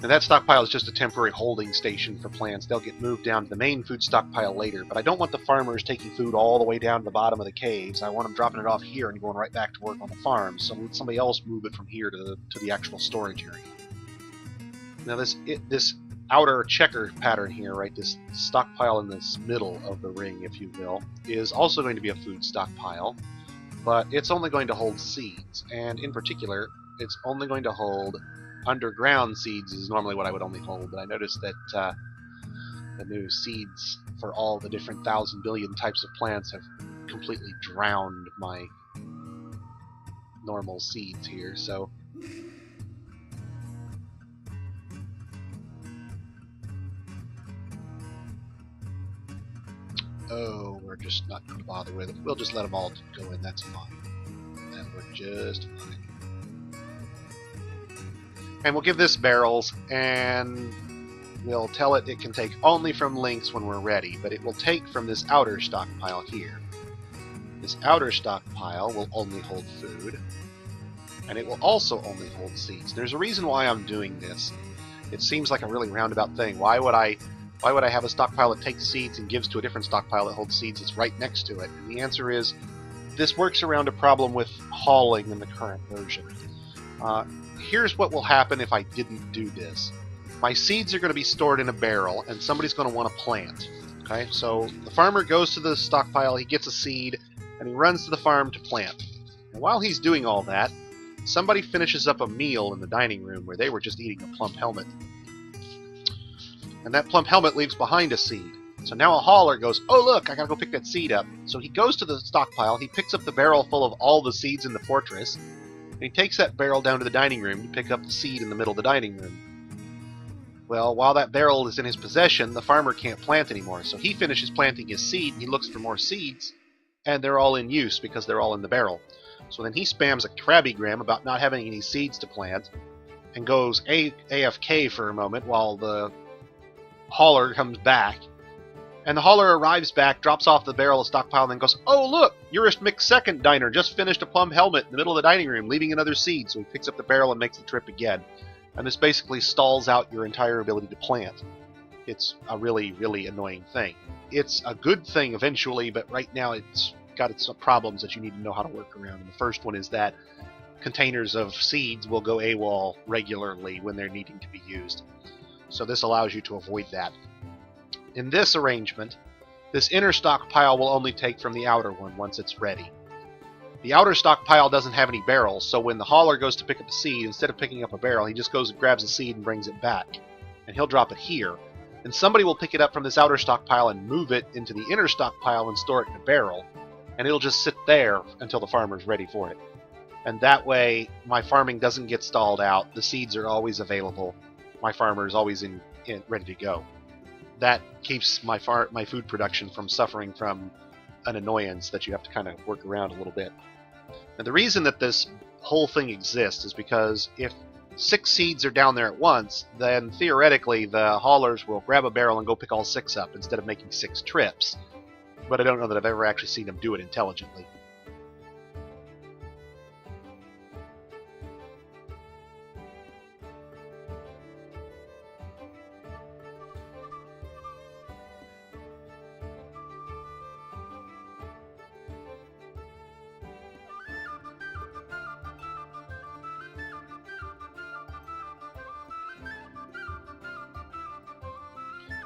Now that stockpile is just a temporary holding station for plants. They'll get moved down to the main food stockpile later, but I don't want the farmers taking food all the way down to the bottom of the caves. I want them dropping it off here and going right back to work on the farm, so let somebody else move it from here to the actual storage area. Now this outer checker pattern here, right, this stockpile in this middle of the ring, if you will, is also going to be a food stockpile, but it's only going to hold seeds, and in particular, it's only going to hold underground seeds is normally what I would only hold, but I noticed that the new seeds for all the different 1,000 billion types of plants have completely drowned my normal seeds here, so oh, we're just not going to bother with it. We'll just let them all go in, that's fine. And we're just fine. And we'll give this barrels, and we'll tell it can take only from links when we're ready, but it will take from this outer stockpile here. This outer stockpile will only hold food, and it will also only hold seeds. There's a reason why I'm doing this. It seems like a really roundabout thing. Why would I have a stockpile that takes seeds and gives to a different stockpile that holds seeds that's right next to it? And the answer is, this works around a problem with hauling in the current version. Here's what will happen if I didn't do this. My seeds are going to be stored in a barrel, and somebody's going to want to plant. Okay, so the farmer goes to the stockpile, he gets a seed, and he runs to the farm to plant. And while he's doing all that, somebody finishes up a meal in the dining room where they were just eating a plump helmet. And that plump helmet leaves behind a seed. So now a hauler goes, oh look, I gotta go pick that seed up. So he goes to the stockpile, he picks up the barrel full of all the seeds in the fortress, and he takes that barrel down to the dining room to pick up the seed in the middle of the dining room. Well, while that barrel is in his possession, the farmer can't plant anymore, so he finishes planting his seed, and he looks for more seeds, and they're all in use because they're all in the barrel. So then he spams a crabbygram about not having any seeds to plant, and goes AFK for a moment while the hauler comes back. And the hauler arrives back, drops off the barrel of stockpile, and then goes, oh look, Urist Mick's second diner just finished a plum helmet in the middle of the dining room, leaving another seed, so he picks up the barrel and makes the trip again. And this basically stalls out your entire ability to plant. It's a really, really annoying thing. It's a good thing eventually, but right now it's got its problems that you need to know how to work around. And the first one is that containers of seeds will go AWOL regularly when they're needing to be used. So this allows you to avoid that. In this arrangement, this inner stockpile will only take from the outer one once it's ready. The outer stockpile doesn't have any barrels, so when the hauler goes to pick up a seed, instead of picking up a barrel, he just goes and grabs a seed and brings it back. And he'll drop it here. And somebody will pick it up from this outer stockpile and move it into the inner stockpile and store it in a barrel. And it'll just sit there until the farmer's ready for it. And that way, my farming doesn't get stalled out. The seeds are always available. My farmer is always ready to go. That keeps my food production from suffering from an annoyance that you have to kind of work around a little bit. Now, the reason that this whole thing exists is because if 6 seeds are down there at once, then theoretically the haulers will grab a barrel and go pick all 6 up instead of making 6 trips. But I don't know that I've ever actually seen them do it intelligently.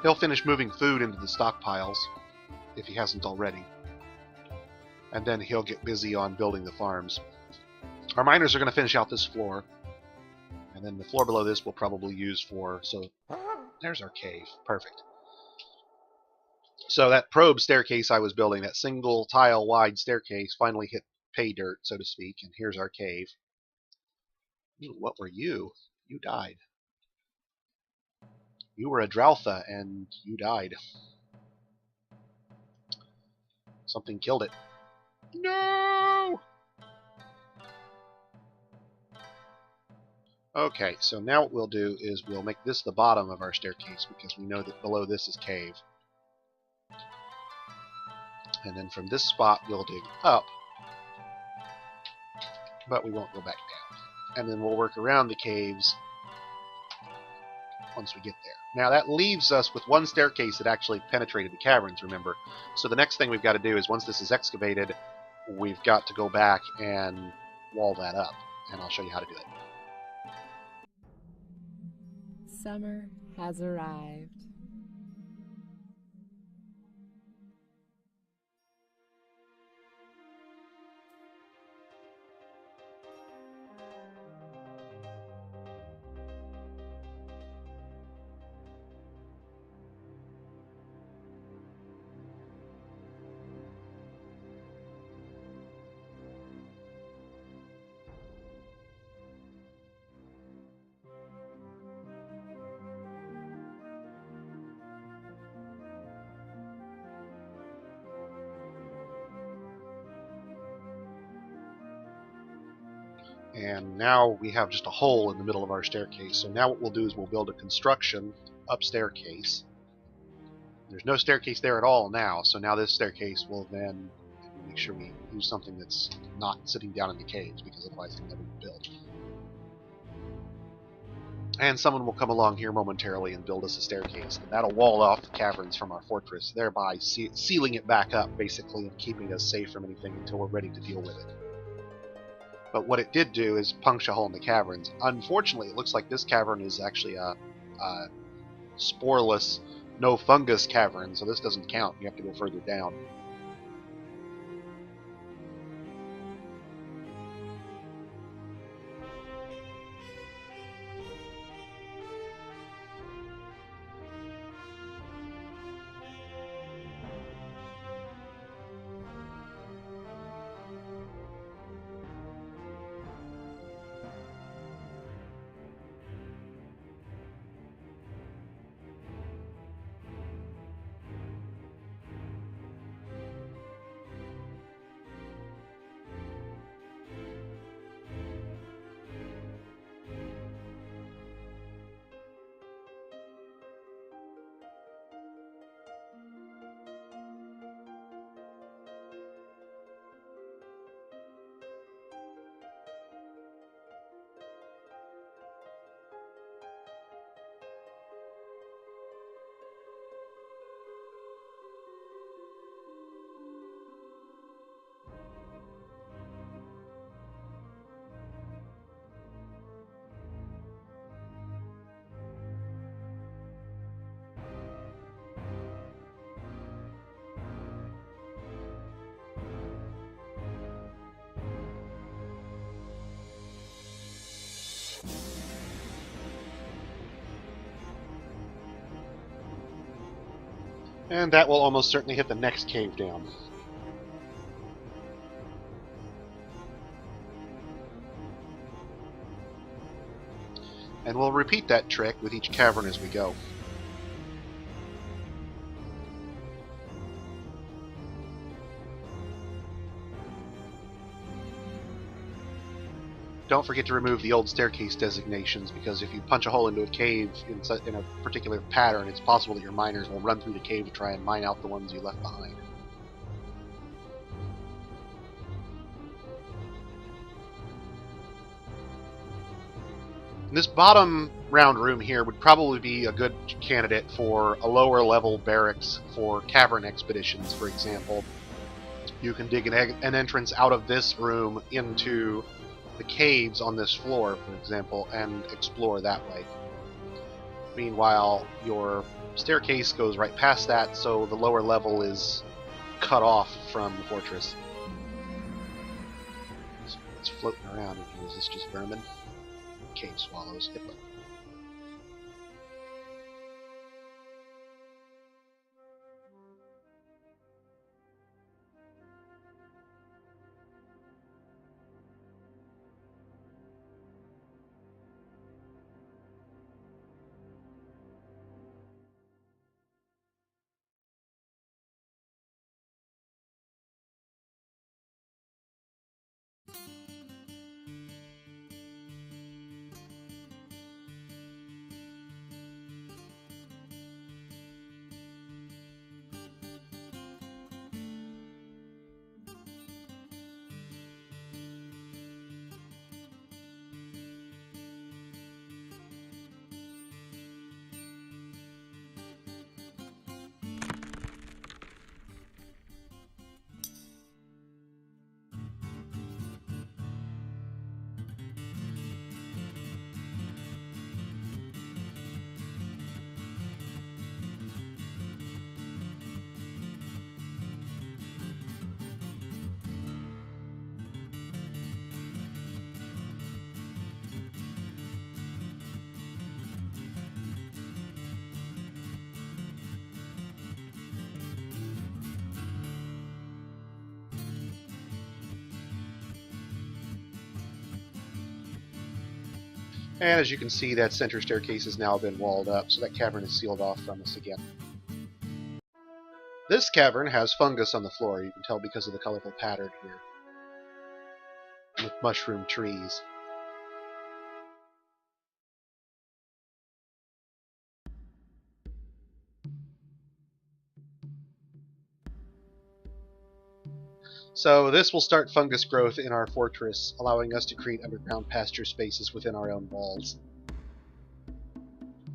He'll finish moving food into the stockpiles, if he hasn't already. And then he'll get busy on building the farms. Our miners are going to finish out this floor. And then the floor below this we'll probably use for... So, there's our cave. Perfect. So that probe staircase I was building, that single tile wide staircase, finally hit pay dirt, so to speak. And here's our cave. Ooh, what were you? You died. You were a Droutha, and you died. Something killed it. No! Okay, so now what we'll do is we'll make this the bottom of our staircase, because we know that below this is cave. And then from this spot, we'll dig up. But we won't go back down. And then we'll work around the caves once we get there. Now that leaves us with one staircase that actually penetrated the caverns, remember. So the next thing we've got to do is, once this is excavated, we've got to go back and wall that up. And I'll show you how to do it. Summer has arrived. And now we have just a hole in the middle of our staircase. So now what we'll do is we'll build a construction up staircase. There's no staircase there at all now, so now this staircase will then make sure we use something that's not sitting down in the caves, because otherwise it'll never be built. And someone will come along here momentarily and build us a staircase. And that'll wall off the caverns from our fortress, thereby sealing it back up, basically, and keeping us safe from anything until we're ready to deal with it. But what it did do is puncture a hole in the caverns. Unfortunately, it looks like this cavern is actually a sporeless, no fungus cavern, so this doesn't count. You have to go further down. And that will almost certainly hit the next cave down. And we'll repeat that trick with each cavern as we go. Don't forget to remove the old staircase designations, because if you punch a hole into a cave in a particular pattern, it's possible that your miners will run through the cave to try and mine out the ones you left behind. This bottom round room here would probably be a good candidate for a lower level barracks for cavern expeditions, for example. You can dig an entrance out of this room into the caves on this floor, for example, and explore that way. Meanwhile, your staircase goes right past that, so the lower level is cut off from the fortress. So it's floating around. Is this just vermin? Cave swallows. Hippo. And as you can see, that center staircase has now been walled up, so that cavern is sealed off from us again. This cavern has fungus on the floor, you can tell because of the colorful pattern here, with mushroom trees. So this will start fungus growth in our fortress, allowing us to create underground pasture spaces within our own walls.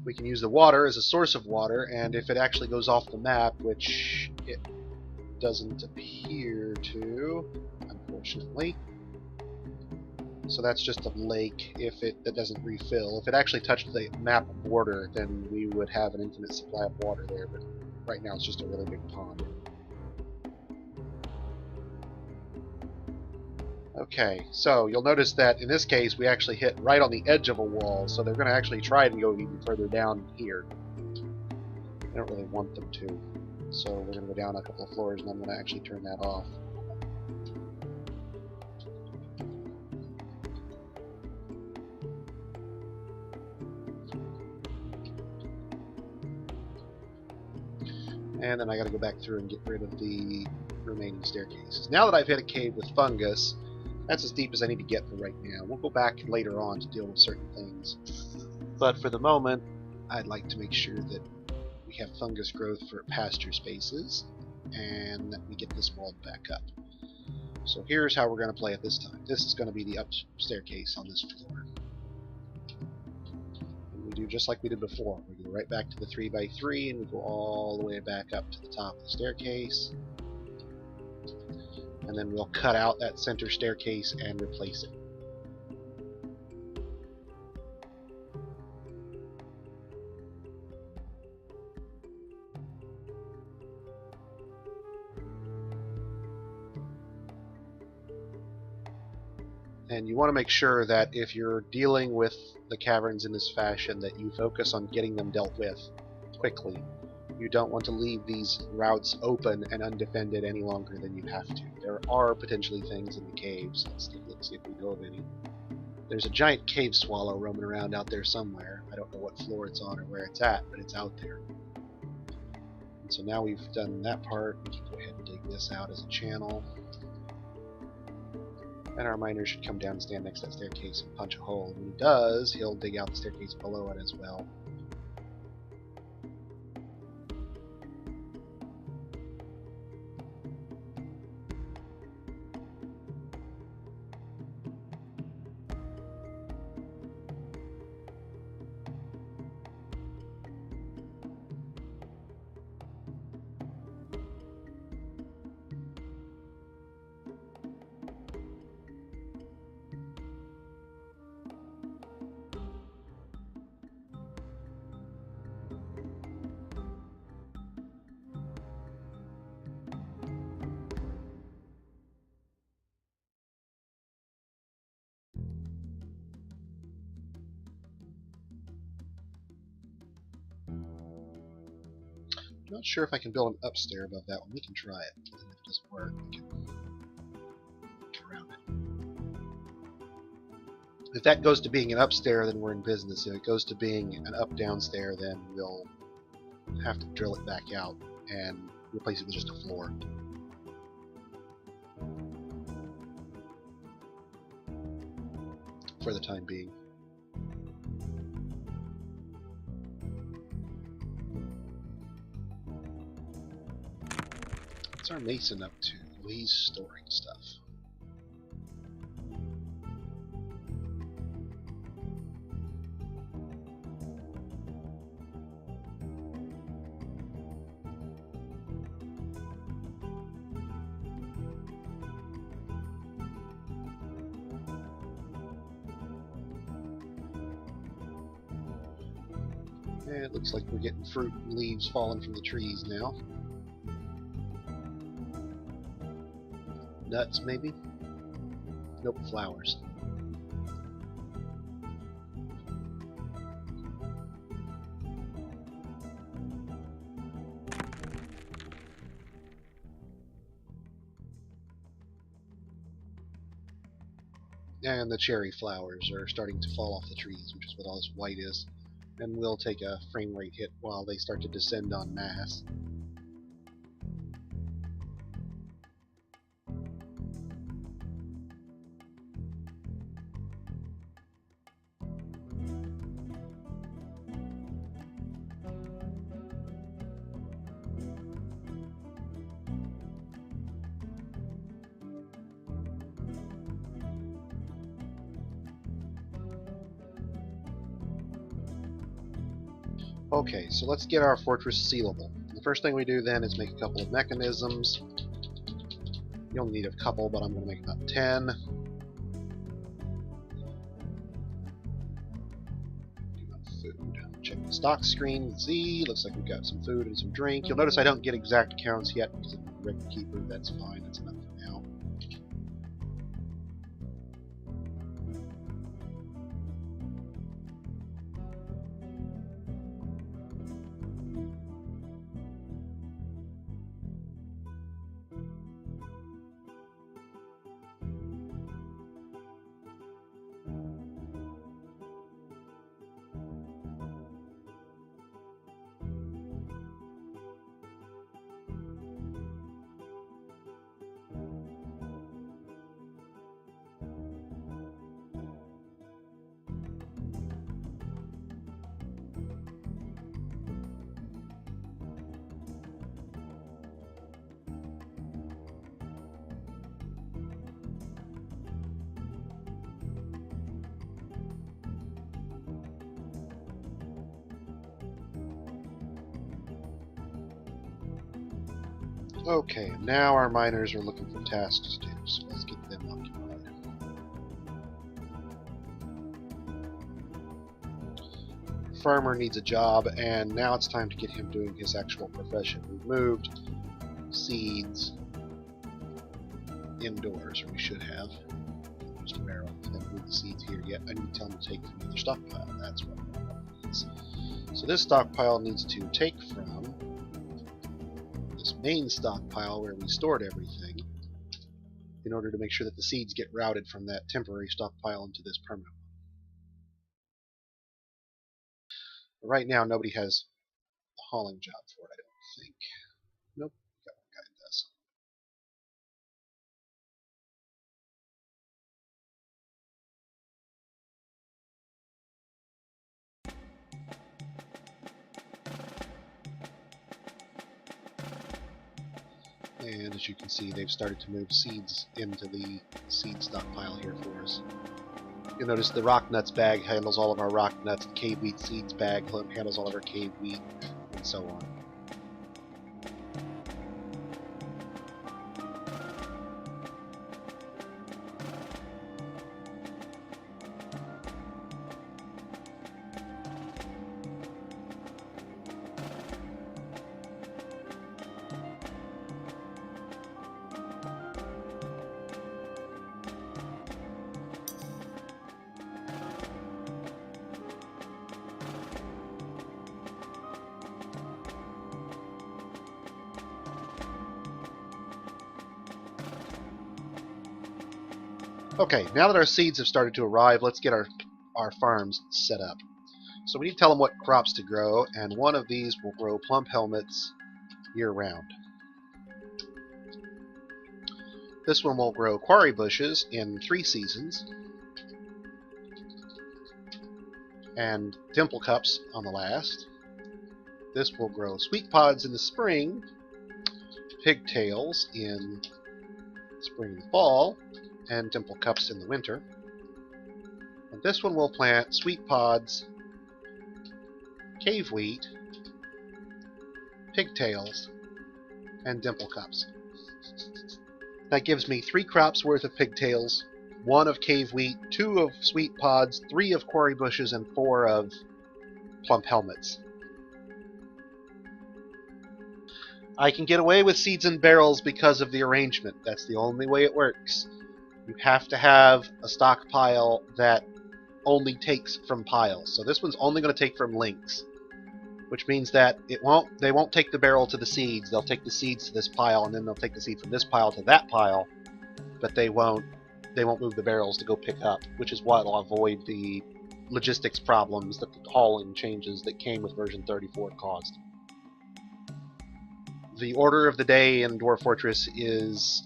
We can use the water as a source of water, and if it actually goes off the map, which it doesn't appear to, unfortunately. So that's just a lake if that doesn't refill. If it actually touched the map border, then we would have an infinite supply of water there, but right now it's just a really big pond. Okay, so you'll notice that in this case we actually hit right on the edge of a wall, so they're going to actually try and go even further down here. I don't really want them to. So we're going to go down a couple of floors and I'm going to actually turn that off. And then I got to go back through and get rid of the remaining staircases. Now that I've hit a cave with fungus, that's as deep as I need to get for right now. We'll go back later on to deal with certain things. But for the moment, I'd like to make sure that we have fungus growth for pasture spaces, and that we get this walled back up. So here's how we're going to play it this time. This is going to be the up staircase on this floor. And we do just like we did before. We go right back to the 3x3, and we go all the way back up to the top of the staircase. And then we'll cut out that center staircase and replace it. And you want to make sure that if you're dealing with the caverns in this fashion, that you focus on getting them dealt with quickly. You don't want to leave these routes open and undefended any longer than you have to. There are potentially things in the caves. Let's see if we know of any. There's a giant cave swallow roaming around out there somewhere. I don't know what floor it's on or where it's at, but it's out there. And so now we've done that part, we can go ahead and dig this out as a channel. And our miner should come down and stand next to that staircase and punch a hole. And when he does, he'll dig out the staircase below it as well. Not sure if I can build an upstairs above that one. We can try it. And if it doesn't work, we can get around it. If that goes to being an upstairs, then we're in business. If it goes to being an up-downstairs, then we'll have to drill it back out and replace it with just a floor. For the time being. What's our mason up to? Well, he's storing stuff. And it looks like we're getting fruit and leaves falling from the trees now. Nuts, maybe? Nope, flowers. And the cherry flowers are starting to fall off the trees, which is what all this white is. And we'll take a frame rate hit while they start to descend en masse. Okay, so let's get our fortress sealable. The first thing we do then is make a couple of mechanisms. You'll need a couple, but I'm going to make about 10. Food. Check the stock screen. Z. Looks like we've got some food and some drink. You'll notice I don't get exact counts yet because I'm a record keeper. That's fine. That's enough for now. Okay, now our miners are looking for tasks to do, so let's get them occupied. Farmer needs a job, and now it's time to get him doing his actual profession. We've moved seeds indoors, or we should have. Just a barrel. I haven't moved the seeds here yet. I need to tell him to take from the other stockpile. That's what it needs. So this stockpile needs to take from this main stockpile where we stored everything, in order to make sure that the seeds get routed from that temporary stockpile into this permanent one. Right now, nobody has a hauling job for it, I don't think. Nope, got one guy that does. And as you can see, they've started to move seeds into the seed stockpile here for us. You'll notice the rock nuts bag handles all of our rock nuts, the cave wheat seeds bag handles all of our cave wheat, and so on. Okay, now that our seeds have started to arrive, let's get our farms set up. So we need to tell them what crops to grow, and one of these will grow plump helmets year-round. This one will grow quarry bushes in 3 seasons, and dimple cups on the last. This will grow sweet pods in the spring, pigtails in spring and fall, and dimple cups in the winter. And this one will plant sweet pods, cave wheat, pigtails, and dimple cups. That gives me 3 crops worth of pigtails, 1 of cave wheat, 2 of sweet pods, 3 of quarry bushes, and 4 of plump helmets. I can get away with seeds in barrels because of the arrangement. That's the only way it works. You have to have a stockpile that only takes from piles. So this one's only going to take from links, which means that they won't take the barrel to the seeds. They'll take the seeds to this pile, and then they'll take the seed from this pile to that pile, but they won't move the barrels to go pick up, which is what will avoid the logistics problems that the hauling changes that came with version 34 caused. The order of the day in Dwarf Fortress is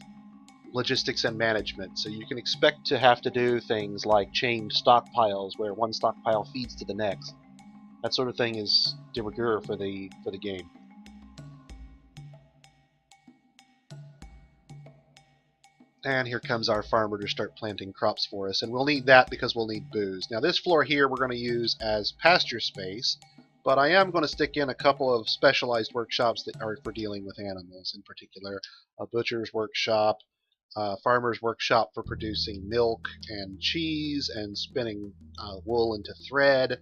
logistics and management, so you can expect to have to do things like chained stockpiles where one stockpile feeds to the next. That sort of thing is de rigueur for the game. And here comes our farmer to start planting crops for us, and we'll need that because we'll need booze. Now this floor here we're going to use as pasture space, but I am going to stick in a couple of specialized workshops that are for dealing with animals, in particular a butcher's workshop, farmer's workshop for producing milk and cheese and spinning wool into thread,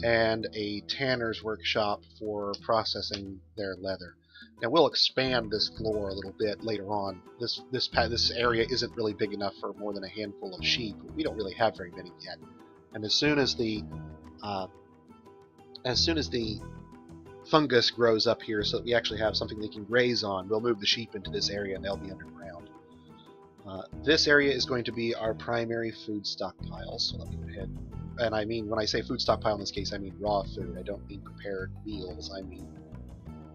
and a tanner's workshop for processing their leather. Now we'll expand this floor a little bit later on. This area isn't really big enough for more than a handful of sheep. We don't really have very many yet. And as soon as the fungus grows up here, so that we actually have something they can graze on, we'll move the sheep into this area and they'll be underground. This area is going to be our primary food stockpile, so let me go ahead. And I mean, when I say food stockpile in this case, I mean raw food. I don't mean prepared meals. I mean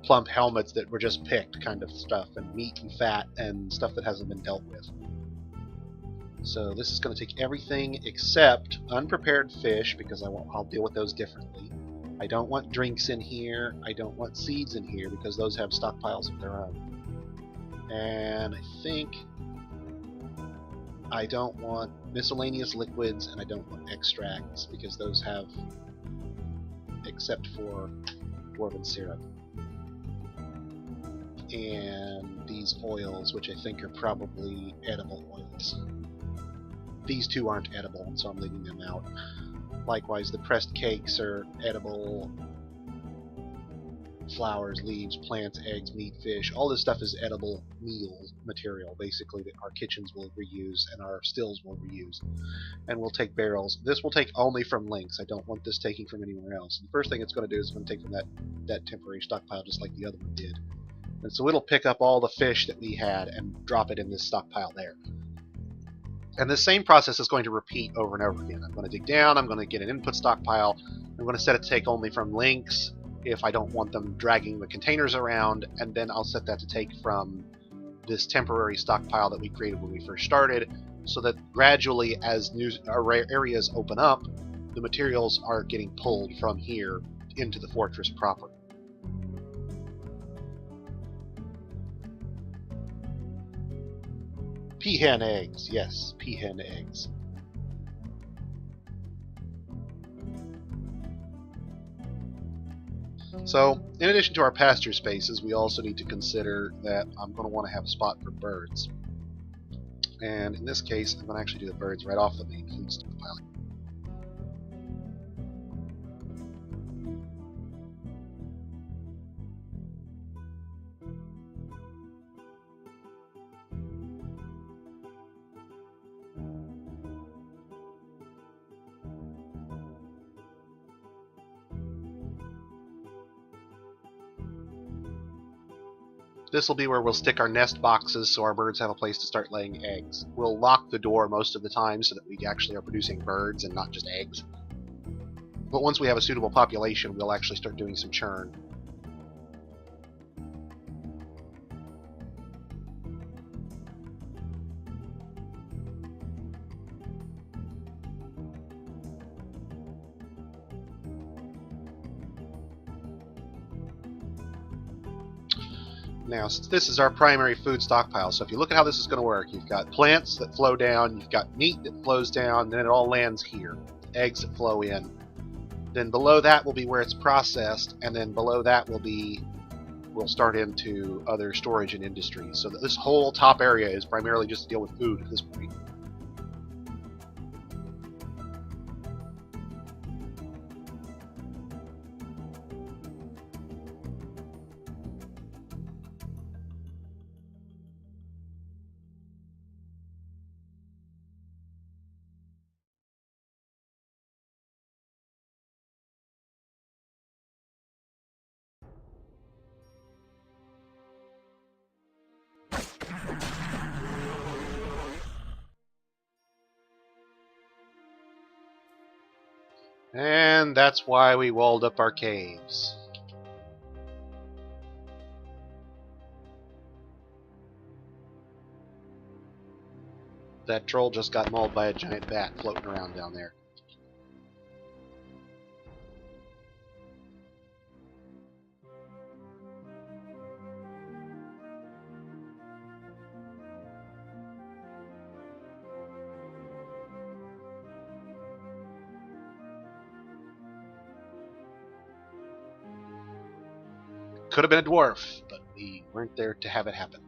plump helmets that were just picked kind of stuff, and meat and fat and stuff that hasn't been dealt with. So this is going to take everything except unprepared fish, because I'll deal with those differently. I don't want drinks in here. I don't want seeds in here, because those have stockpiles of their own. And I think I don't want miscellaneous liquids, and I don't want extracts, because those have, except for dwarven syrup. And these oils, which I think are probably edible oils. These 2 aren't edible, and so I'm leaving them out. Likewise, the pressed cakes are edible. Flowers, leaves, plants, eggs, meat, fish, all this stuff is edible meal material, basically, that our kitchens will reuse and our stills will reuse. And we'll take barrels. This will take only from links. I don't want this taking from anywhere else. The first thing it's going to do is it's going to take from that temporary stockpile, just like the other one did. And so it'll pick up all the fish that we had and drop it in this stockpile there. And the same process is going to repeat over and over again. I'm going to dig down, I'm going to get an input stockpile, I'm going to set it to take only from links if I don't want them dragging the containers around, and then I'll set that to take from this temporary stockpile that we created when we first started, so that gradually as new areas open up, the materials are getting pulled from here into the fortress proper. Peahen eggs, yes, peahen eggs. So, in addition to our pasture spaces, we also need to consider that I'm going to want to have a spot for birds. And in this case, I'm going to actually do the birds right off the main food stockpile. This will be where we'll stick our nest boxes so our birds have a place to start laying eggs. We'll lock the door most of the time so that we actually are producing birds and not just eggs. But once we have a suitable population, we'll actually start doing some churn. Now, since this is our primary food stockpile, so if you look at how this is going to work, you've got plants that flow down, you've got meat that flows down, then it all lands here. Eggs that flow in. Then below that will be where it's processed, and then below that we'll start into other storage and industries. So that this whole top area is primarily just to deal with food at this point. And that's why we walled up our caves. That troll just got mauled by a giant bat floating around down there. Could have been a dwarf, but we weren't there to have it happen.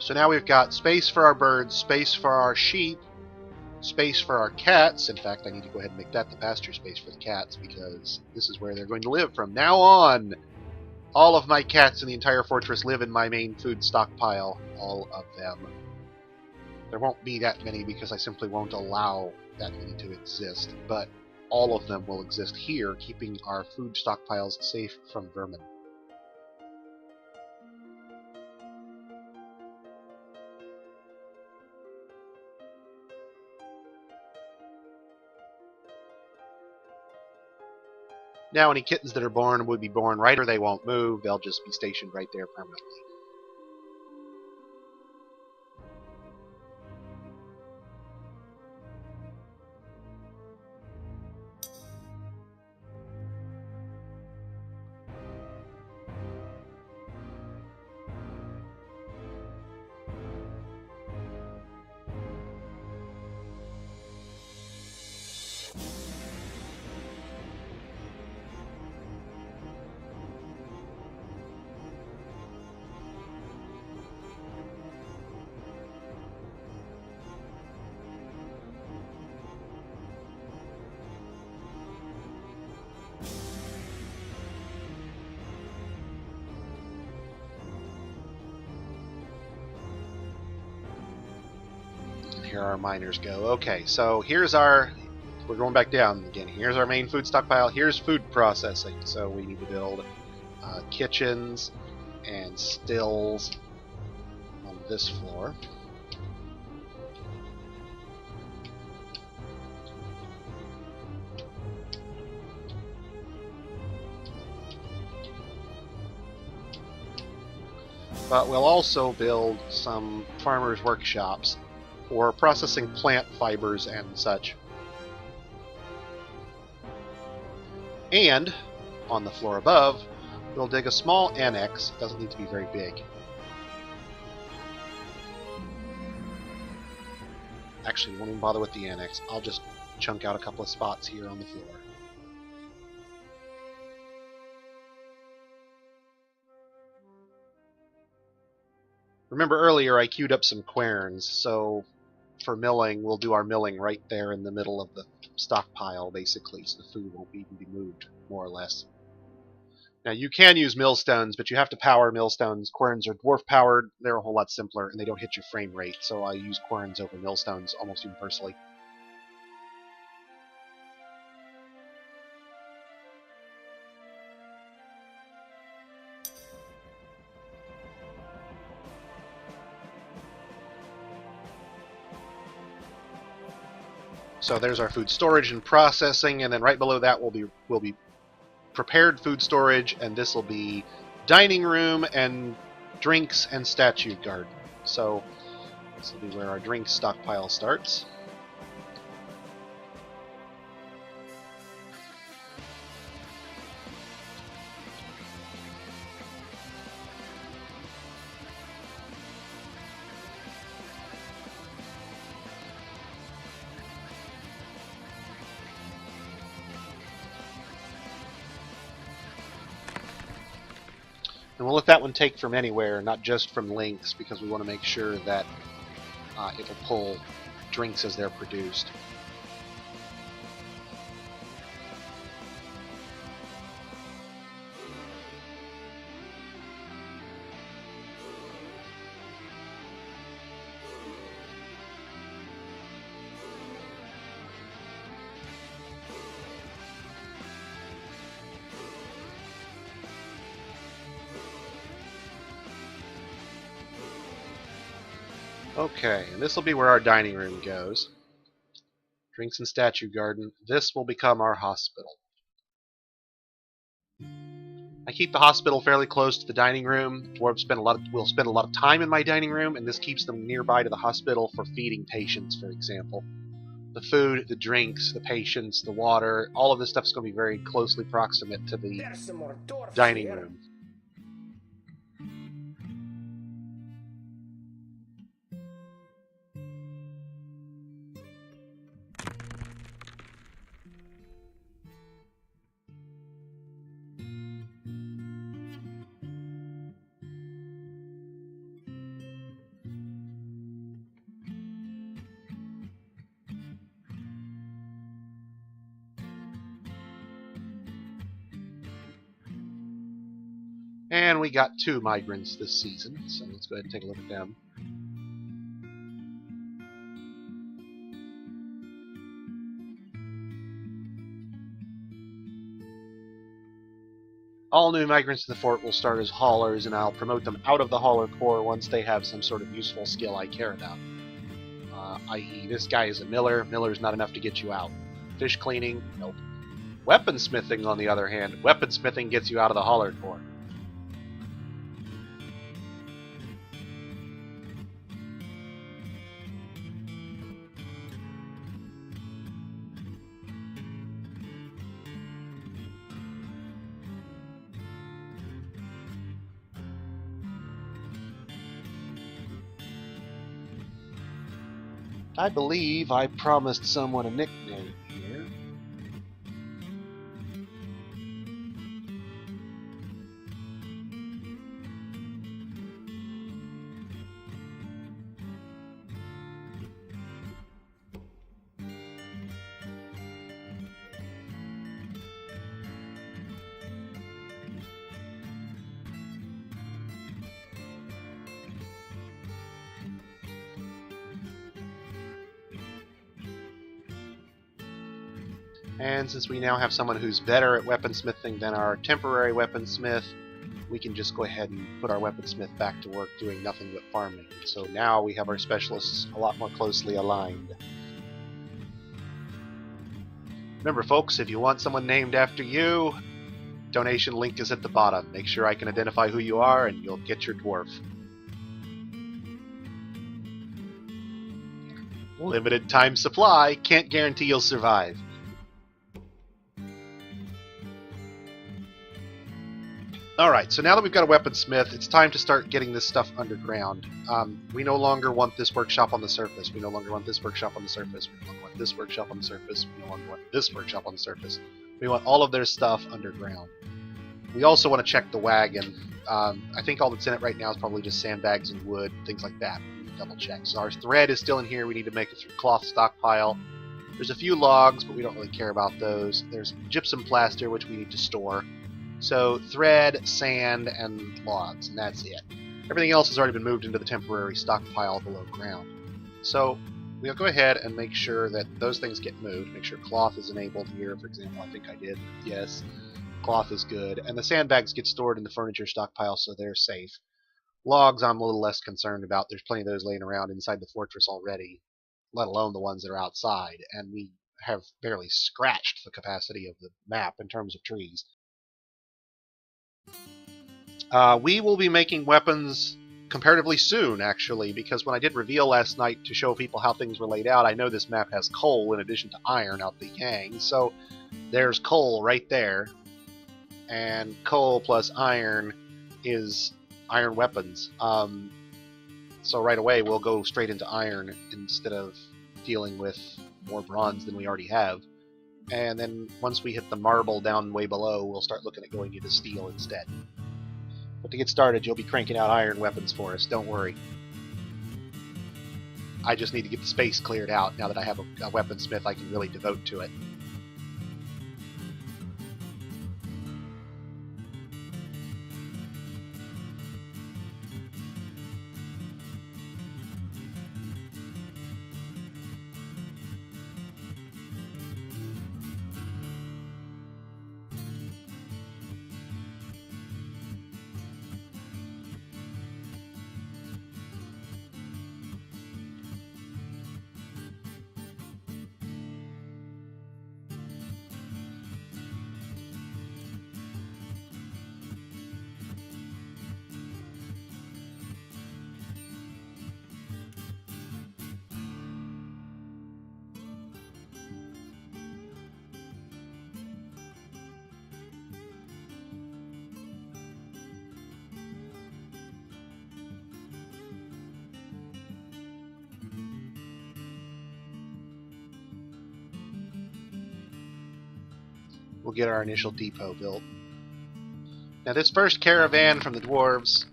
So now we've got space for our birds, space for our sheep, space for our cats. In fact, I need to go ahead and make that the pasture space for the cats because this is where they're going to live from now on. All of my cats in the entire fortress live in my main food stockpile. All of them. There won't be that many because I simply won't allow that many to exist, but all of them will exist here, keeping our food stockpiles safe from vermin. Now any kittens that are born would be born right, or they won't move. They'll just be stationed right there permanently. Here our miners go. Okay, so here's our... We're going back down again. Here's our main food stockpile. Here's food processing. So we need to build kitchens and stills on this floor. But we'll also build some farmers' workshops for processing plant fibers and such. And on the floor above, we'll dig a small annex. It doesn't need to be very big. Actually, won't even bother with the annex. I'll just chunk out a couple of spots here on the floor. Remember earlier I queued up some querns, so for milling, we'll do our milling right there in the middle of the stockpile, basically, so the food won't even be moved, more or less. Now, you can use millstones, but you have to power millstones. Querns are dwarf-powered, they're a whole lot simpler, and they don't hit your frame rate, so I use querns over millstones almost universally. So there's our food storage and processing, and then right below that will be prepared food storage, and this will be dining room and drinks and statue garden. So this will be where our drink stockpile starts. And we'll let that one take from anywhere, not just from links, because we want to make sure that it'll pull drinks as they're produced. Okay, and this will be where our dining room goes. Drinks and statue garden. This will become our hospital. I keep the hospital fairly close to the dining room. Dwarves will spend a lot of time in my dining room, and this keeps them nearby to the hospital for feeding patients, for example. The food, the drinks, the patients, the water, all of this stuff is going to be very closely proximate to the There's some more dwarfs dining here. room. And we got 2 migrants this season, so let's go ahead and take a look at them. All new migrants to the fort will start as haulers, and I'll promote them out of the hauler corps once they have some sort of useful skill I care about. I.e., this guy is a miller. Miller's not enough to get you out. Fish cleaning? Nope. Weaponsmithing, on the other hand. Weaponsmithing gets you out of the hauler corps. I believe I promised someone a nickname here. And since we now have someone who's better at weaponsmithing than our temporary weaponsmith, we can just go ahead and put our weaponsmith back to work doing nothing but farming. So now we have our specialists a lot more closely aligned. Remember folks, if you want someone named after you, donation link is at the bottom. Make sure I can identify who you are and you'll get your dwarf. Limited time supply, can't guarantee you'll survive. Alright, so now that we've got a weaponsmith, it's time to start getting this stuff underground. We no longer want this workshop on the surface. We no longer want this workshop on the surface. We no longer want this workshop on the surface. We no longer want this workshop on the surface. We want all of their stuff underground. We also want to check the wagon. I think all that's in it right now is probably just sandbags and wood, things like that. We need to double check. So our thread is still in here. We need to make it through cloth stockpile. There's a few logs, but we don't really care about those. There's gypsum plaster, which we need to store. So thread, sand, and logs, and that's it. Everything else has already been moved into the temporary stockpile below ground. So we'll go ahead and make sure that those things get moved. Make sure cloth is enabled here, for example. I think I did. Yes, cloth is good. And the sandbags get stored in the furniture stockpile, so they're safe. Logs I'm a little less concerned about. There's plenty of those laying around inside the fortress already, let alone the ones that are outside. And we have barely scratched the capacity of the map in terms of trees. We will be making weapons comparatively soon, actually, because when I did reveal last night to show people how things were laid out, I know this map has coal in addition to iron out the yang, so there's coal right there, and coal plus iron is iron weapons. So right away we'll go straight into iron instead of dealing with more bronze than we already have. And then once we hit the marble down way below, we'll start looking at going into steel instead. But to get started, you'll be cranking out iron weapons for us, don't worry. I just need to get the space cleared out now that I have a weaponsmith I can really devote to it. We'll get our initial depot built. Now this first caravan from the dwarves,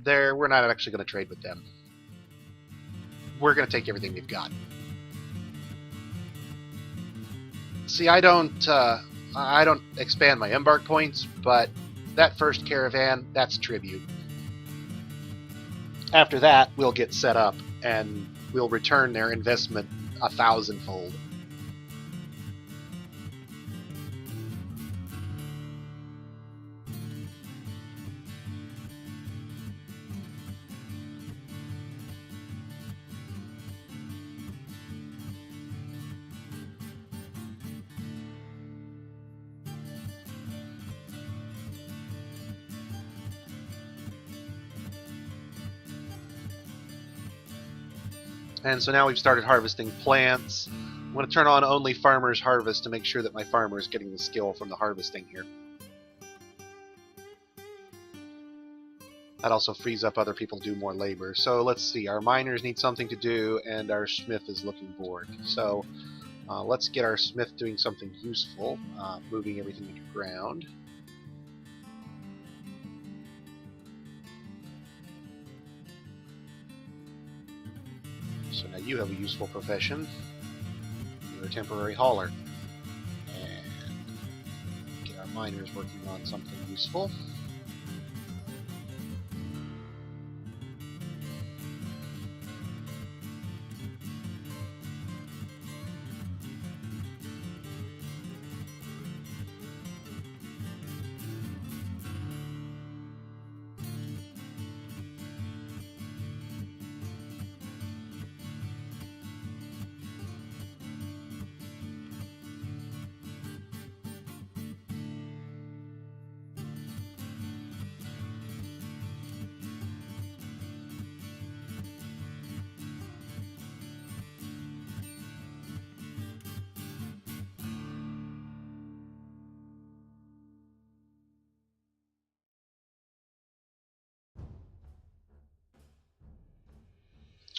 we're not actually going to trade with them. We're going to take everything we've got. See, I don't expand my embark points, but that first caravan, that's tribute. After that, we'll get set up, and we'll return their investment 1,000-fold. And so now we've started harvesting plants. I'm going to turn on only Farmer's Harvest to make sure that my farmer is getting the skill from the harvesting here. That also frees up other people to do more labor. So let's see, our miners need something to do, and our smith is looking bored. So let's get our smith doing something useful, moving everything underground. So now you have a useful profession. You're a temporary hauler. And get our miners working on something useful.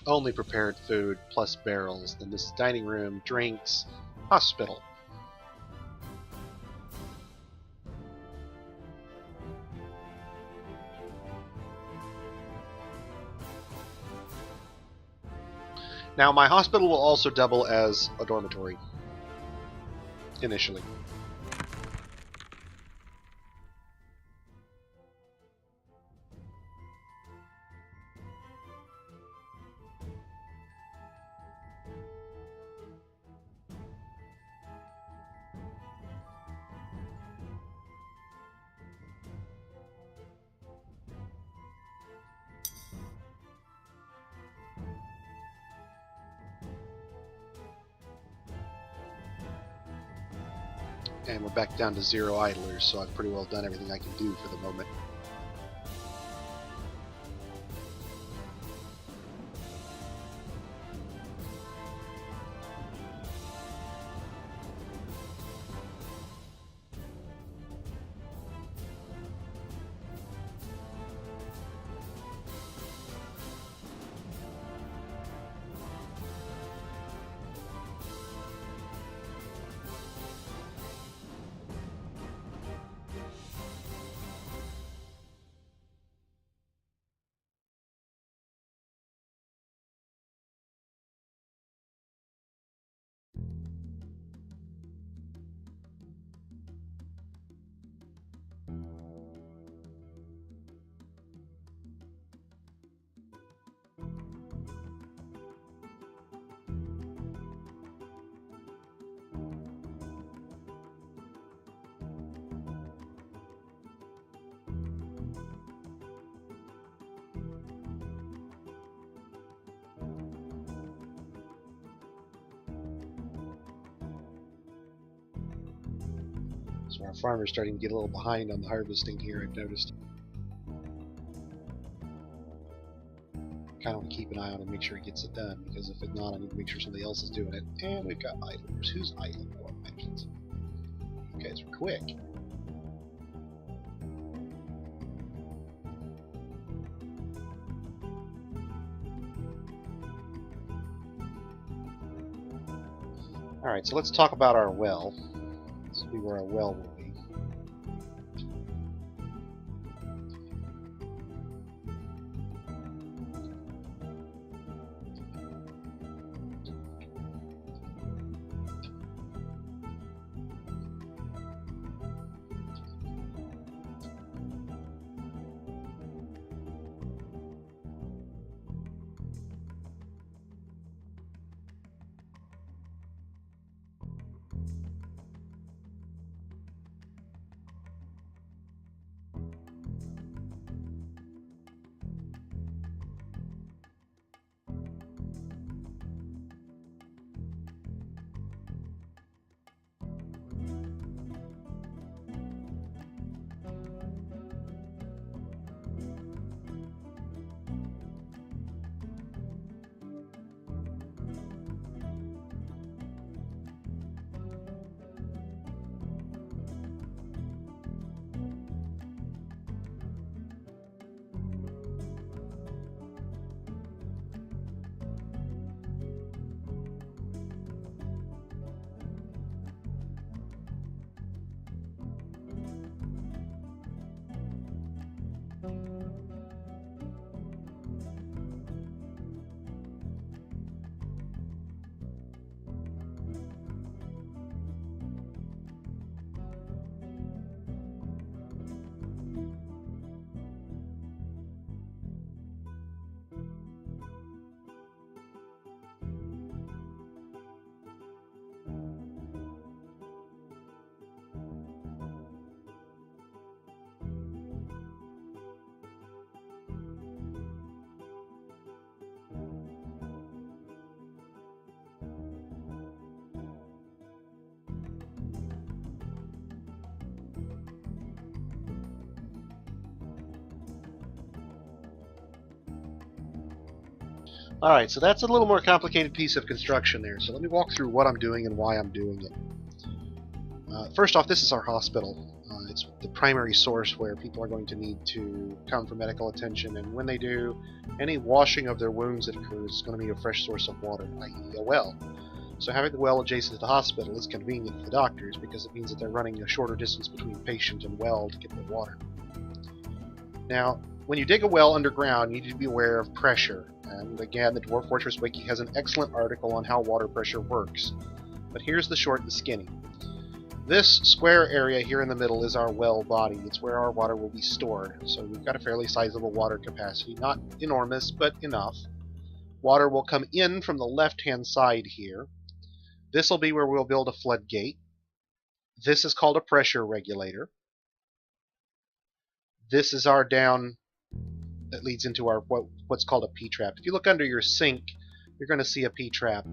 Only prepared food plus barrels. Then this is dining room, drinks, hospital. Now, my hospital will also double as a dormitory. Initially. And we're back down to 0 idlers, so I've pretty well done everything I can do for the moment. So our farmer's starting to get a little behind on the harvesting here, I've noticed. Kind of want to keep an eye on him, make sure he gets it done, because if it's not, I need to make sure somebody else is doing it. And we've got idlers. Who's idle? Oh, mentions. You guys are quick. Alright, so let's talk about our well. Let's see where our well will be. Alright, so that's a little more complicated piece of construction there. So let me walk through what I'm doing and why I'm doing it. First off, this is our hospital. It's the primary source where people are going to need to come for medical attention, and when they do, any washing of their wounds that occurs is going to need a fresh source of water, i.e. a well. So having the well adjacent to the hospital is convenient for the doctors because it means that they're running a shorter distance between patient and well to get the water. Now, when you dig a well underground, you need to be aware of pressure. And again, the Dwarf Fortress Wiki has an excellent article on how water pressure works. But here's the short and skinny. This square area here in the middle is our well body. It's where our water will be stored. So we've got a fairly sizable water capacity. Not enormous, but enough. Water will come in from the left-hand side here. This will be where we'll build a floodgate. This is called a pressure regulator. This is our down that leads into our what's called a P-trap. If you look under your sink, you're going to see a P-trap.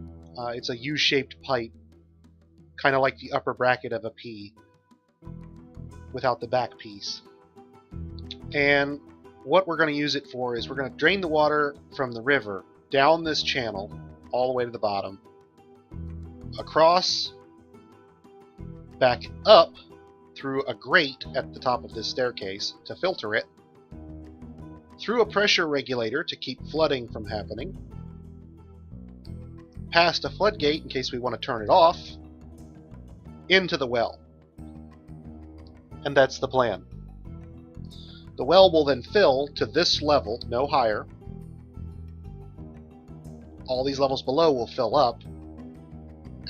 It's a U-shaped pipe, kind of like the upper bracket of a P, without the back piece. And what we're going to use it for is we're going to drain the water from the river down this channel all the way to the bottom, across, back up through a grate at the top of this staircase to filter it, through a pressure regulator to keep flooding from happening, past a floodgate in case we want to turn it off, into the well. And that's the plan. The well will then fill to this level, no higher. All these levels below will fill up,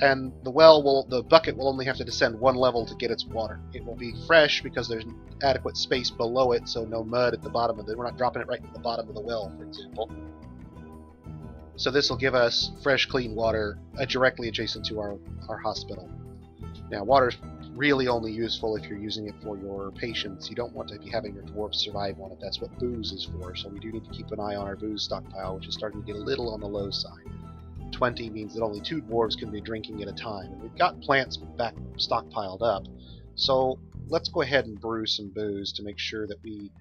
and the bucket will only have to descend one level to get its water. It will be fresh because there's adequate space below it, so no mud at the bottom of it. We're not dropping it right in the bottom of the well, for example. So this will give us fresh, clean water directly adjacent to our hospital. Now, water's really only useful if you're using it for your patients. You don't want to be having your dwarves survive on it. That's what booze is for, so we do need to keep an eye on our booze stockpile, which is starting to get a little on the low side. 20 means that only 2 dwarves can be drinking at a time. And we've got plants back stockpiled up, so let's go ahead and brew some booze to make sure that we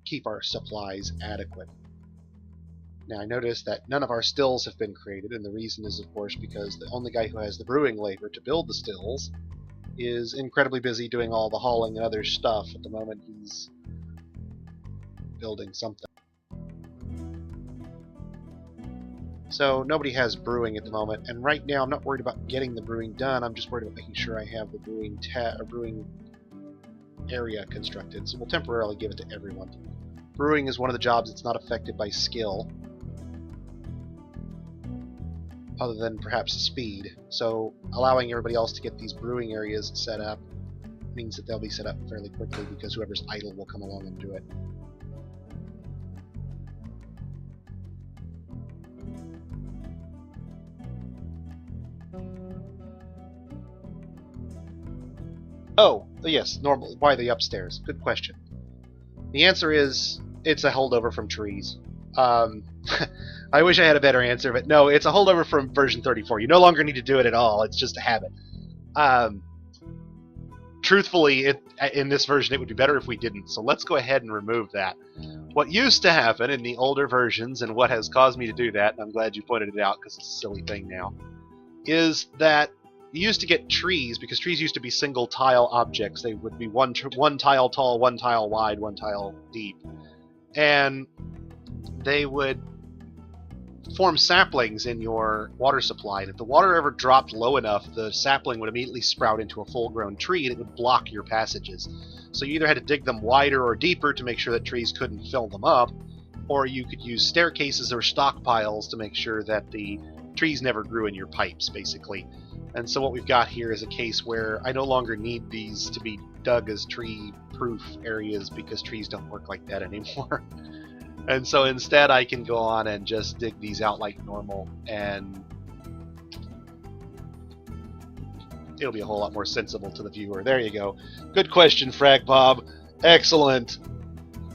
keep our supplies adequate. Now I noticed that none of our stills have been created, and the reason is of course because the only guy who has the brewing labor to build the stills is incredibly busy doing all the hauling and other stuff. At the moment he's building something. So nobody has brewing at the moment, and right now I'm not worried about getting the brewing done. I'm just worried about making sure I have the brewing area constructed. So we'll temporarily give it to everyone. Brewing is one of the jobs that's not affected by skill, other than perhaps speed. So allowing everybody else to get these brewing areas set up means that they'll be set up fairly quickly because whoever's idle will come along and do it. Oh, yes, normal. Why the upstairs? Good question. The answer is, it's a holdover from trees. I wish I had a better answer, but no, it's a holdover from version 34. You no longer need to do it at all. It's just a habit. Truthfully, in this version, it would be better if we didn't, so let's go ahead and remove that. What used to happen in the older versions, and what has caused me to do that, and I'm glad you pointed it out because it's a silly thing now, is that you used to get trees, because trees used to be single tile objects. They would be one tile tall, 1 tile wide, 1 tile deep. And they would form saplings in your water supply. And if the water ever dropped low enough, the sapling would immediately sprout into a full-grown tree, and it would block your passages. So you either had to dig them wider or deeper to make sure that trees couldn't fill them up, or you could use staircases or stockpiles to make sure that the trees never grew in your pipes, basically. And so what we've got here is a case where I no longer need these to be dug as tree-proof areas because trees don't work like that anymore. And so instead I can go on and just dig these out like normal, and it'll be a whole lot more sensible to the viewer. There you go. Good question, Frag Bob. Excellent.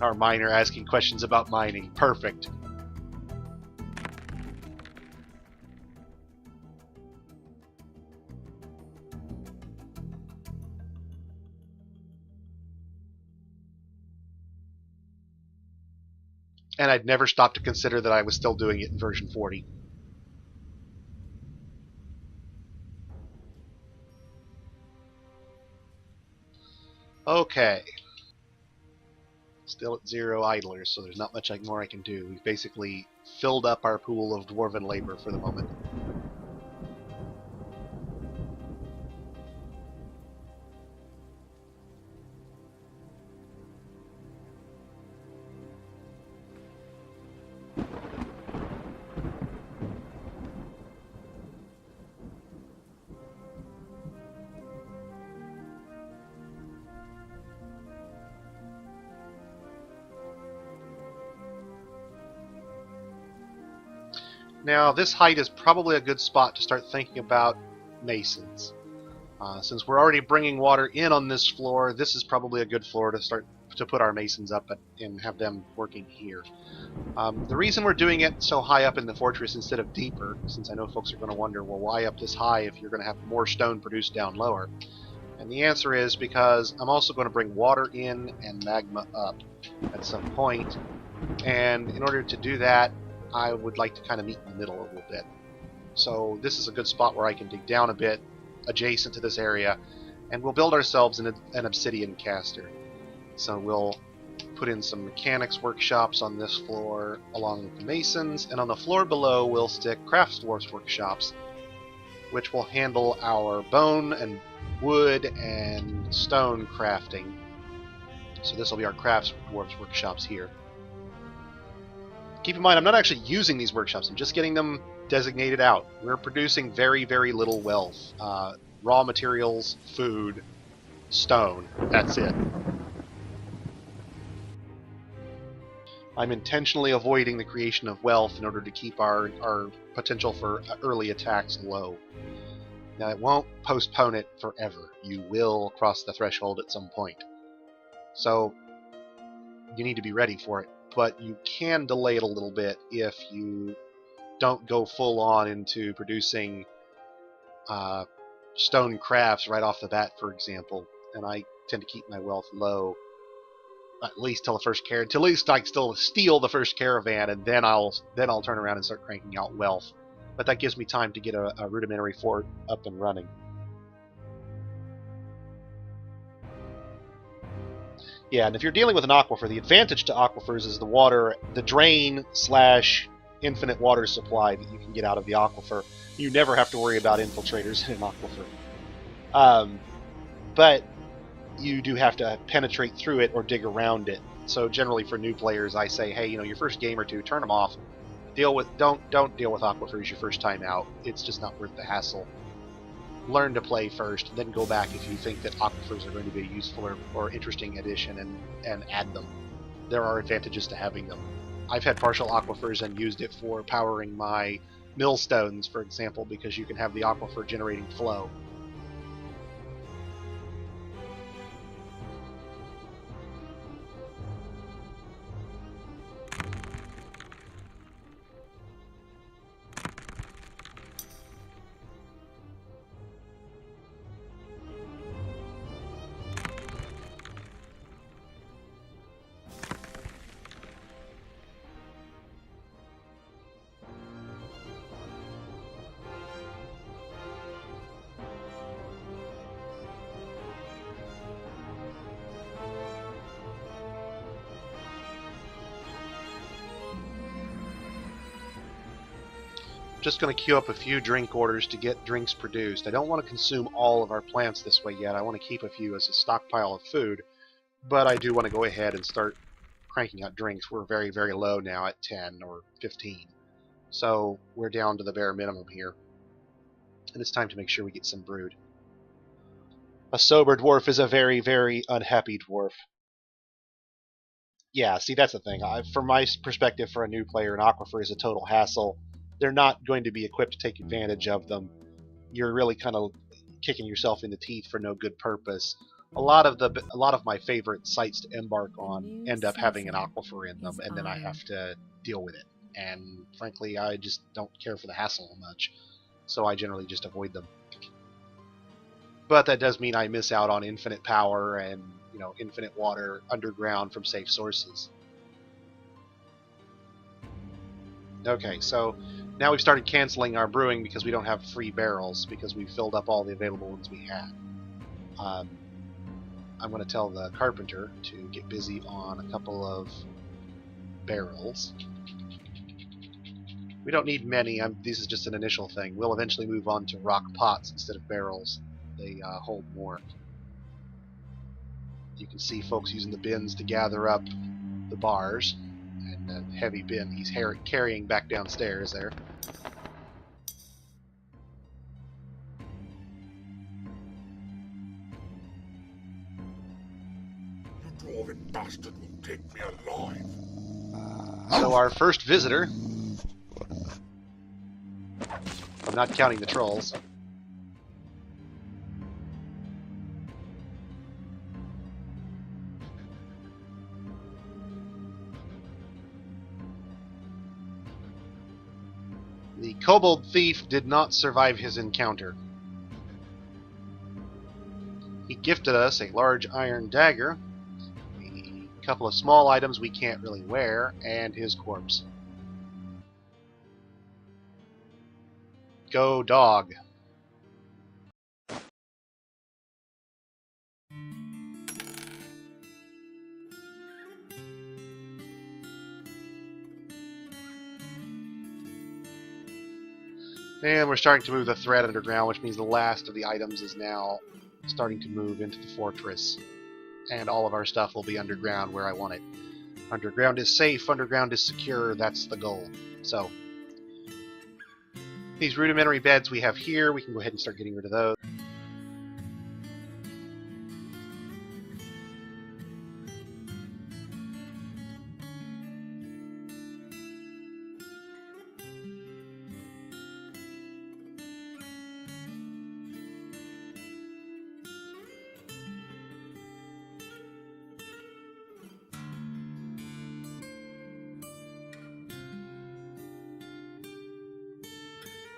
Our miner asking questions about mining. Perfect. And I'd never stopped to consider that I was still doing it in version 40. Okay. Still at 0 idlers, so there's not much more I can do. We've basically filled up our pool of dwarven labor for the moment. Now, this height is probably a good spot to start thinking about masons. Since we're already bringing water in on this floor, this is probably a good floor to start to put our masons up and have them working here. The reason we're doing it so high up in the fortress instead of deeper, since I know folks are going to wonder, well, why up this high if you're going to have more stone produced down lower? And the answer is because I'm also going to bring water in and magma up at some point, and in order to do that, I would like to kind of meet in the middle a little bit. So this is a good spot where I can dig down a bit adjacent to this area, and we'll build ourselves an obsidian caster. So we'll put in some mechanics workshops on this floor along with the masons, and on the floor below we'll stick crafts dwarfs workshops, which will handle our bone and wood and stone crafting. So this will be our crafts dwarfs workshops here. Keep in mind, I'm not actually using these workshops, I'm just getting them designated out. We're producing very, very little wealth. Raw materials, food, stone, that's it. I'm intentionally avoiding the creation of wealth in order to keep our potential for early attacks low. Now, it won't postpone it forever. You will cross the threshold at some point. So, you need to be ready for it. But you can delay it a little bit if you don't go full on into producing stone crafts right off the bat, for example. And I tend to keep my wealth low, at least till the first caravan. Till at least I still steal the first caravan, and then I'll turn around and start cranking out wealth. But that gives me time to get a rudimentary fort up and running. Yeah, and if you're dealing with an aquifer, the advantage to aquifers is the drain / infinite water supply that you can get out of the aquifer. You never have to worry about infiltrators in an aquifer. But you do have to penetrate through it or dig around it. So generally for new players, I say, hey, your first game or two, turn them off. Don't deal with aquifers your first time out. It's just not worth the hassle. Learn to play first, then go back if you think that aquifers are going to be a useful or interesting addition and add them. There are advantages to having them. I've had partial aquifers and used it for powering my millstones, for example, because you can have the aquifer generating flow. Just going to queue up a few drink orders to get drinks produced. I don't want to consume all of our plants this way yet. I want to keep a few as a stockpile of food, but I do want to go ahead and start cranking out drinks. We're very, very low now at 10 or 15, so we're down to the bare minimum here, and it's time to make sure we get some brewed. A sober dwarf is a very, very unhappy dwarf. Yeah, see, that's the thing. From my perspective, for a new player, an aquifer is a total hassle. They're not going to be equipped to take advantage of them. You're really kind of kicking yourself in the teeth for no good purpose. A lot of my favorite sites to embark on end up having an aquifer in them, and then I have to deal with it. And frankly, I just don't care for the hassle much, so I generally just avoid them. But that does mean I miss out on infinite power and infinite water underground from safe sources. Okay, so now we've started canceling our brewing because we don't have free barrels, because we filled up all the available ones we had. I'm going to tell the carpenter to get busy on a couple of barrels. We don't need many. This is just an initial thing. We'll eventually move on to rock pots instead of barrels. They hold more. You can see folks using the bins to gather up the bars, and the heavy bin he's carrying back downstairs there. You dwarven bastard will take me alive. So our first visitor, I'm not counting the trolls. The kobold thief did not survive his encounter. He gifted us a large iron dagger, a couple of small items we can't really wear, and his corpse. Go dog. And we're starting to move the thread underground, which means the last of the items is now starting to move into the fortress. And all of our stuff will be underground where I want it. Underground is safe, underground is secure, that's the goal. So, these rudimentary beds we have here, we can go ahead and start getting rid of those.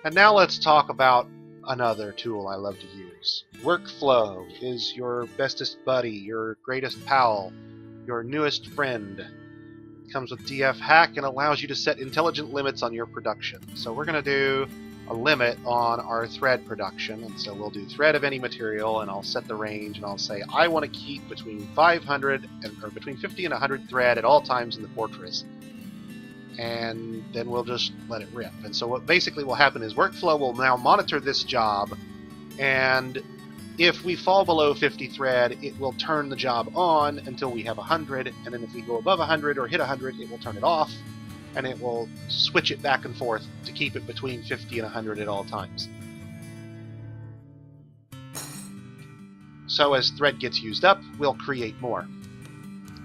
And now let's talk about another tool I love to use. Workflow is your bestest buddy, your greatest pal, your newest friend. It comes with DF Hack and allows you to set intelligent limits on your production. So we're going to do a limit on our thread production, and so we'll do thread of any material, and I'll set the range, and I'll say I want to keep between 500 or between 50 and 100 thread at all times in the fortress. And then we'll just let it rip. And so what basically will happen is Workflow will now monitor this job, and if we fall below 50 thread, it will turn the job on until we have 100, and then if we go above 100 or hit 100, it will turn it off, and it will switch it back and forth to keep it between 50 and 100 at all times. So as thread gets used up, we'll create more,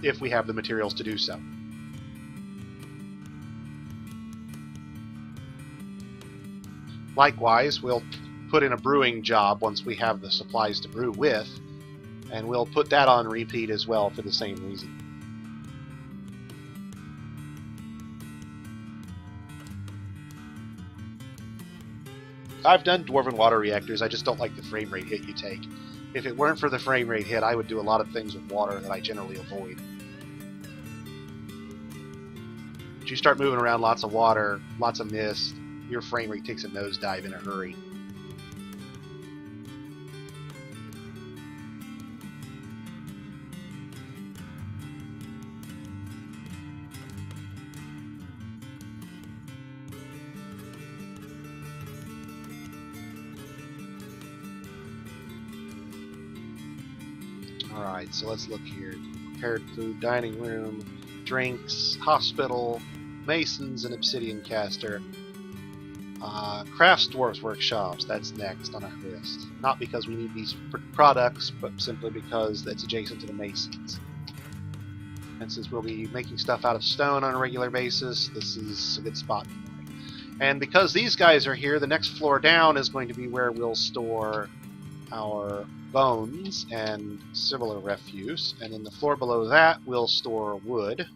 if we have the materials to do so. Likewise, we'll put in a brewing job once we have the supplies to brew with, and we'll put that on repeat as well for the same reason. I've done Dwarven water reactors, I just don't like the frame rate hit you take. If it weren't for the frame rate hit, I would do a lot of things with water that I generally avoid. If you start moving around lots of water, lots of mist, your frame rate takes a nosedive in a hurry. Alright, so let's look here. Prepared food, dining room, drinks, hospital, masons, and obsidian caster. Crafts Dwarves Workshops, that's next on our list. Not because we need these products, but simply because it's adjacent to the Masons. And since we'll be making stuff out of stone on a regular basis, this is a good spot for it. And because these guys are here, the next floor down is going to be where we'll store our bones and similar refuse. And then the floor below that, we'll store wood.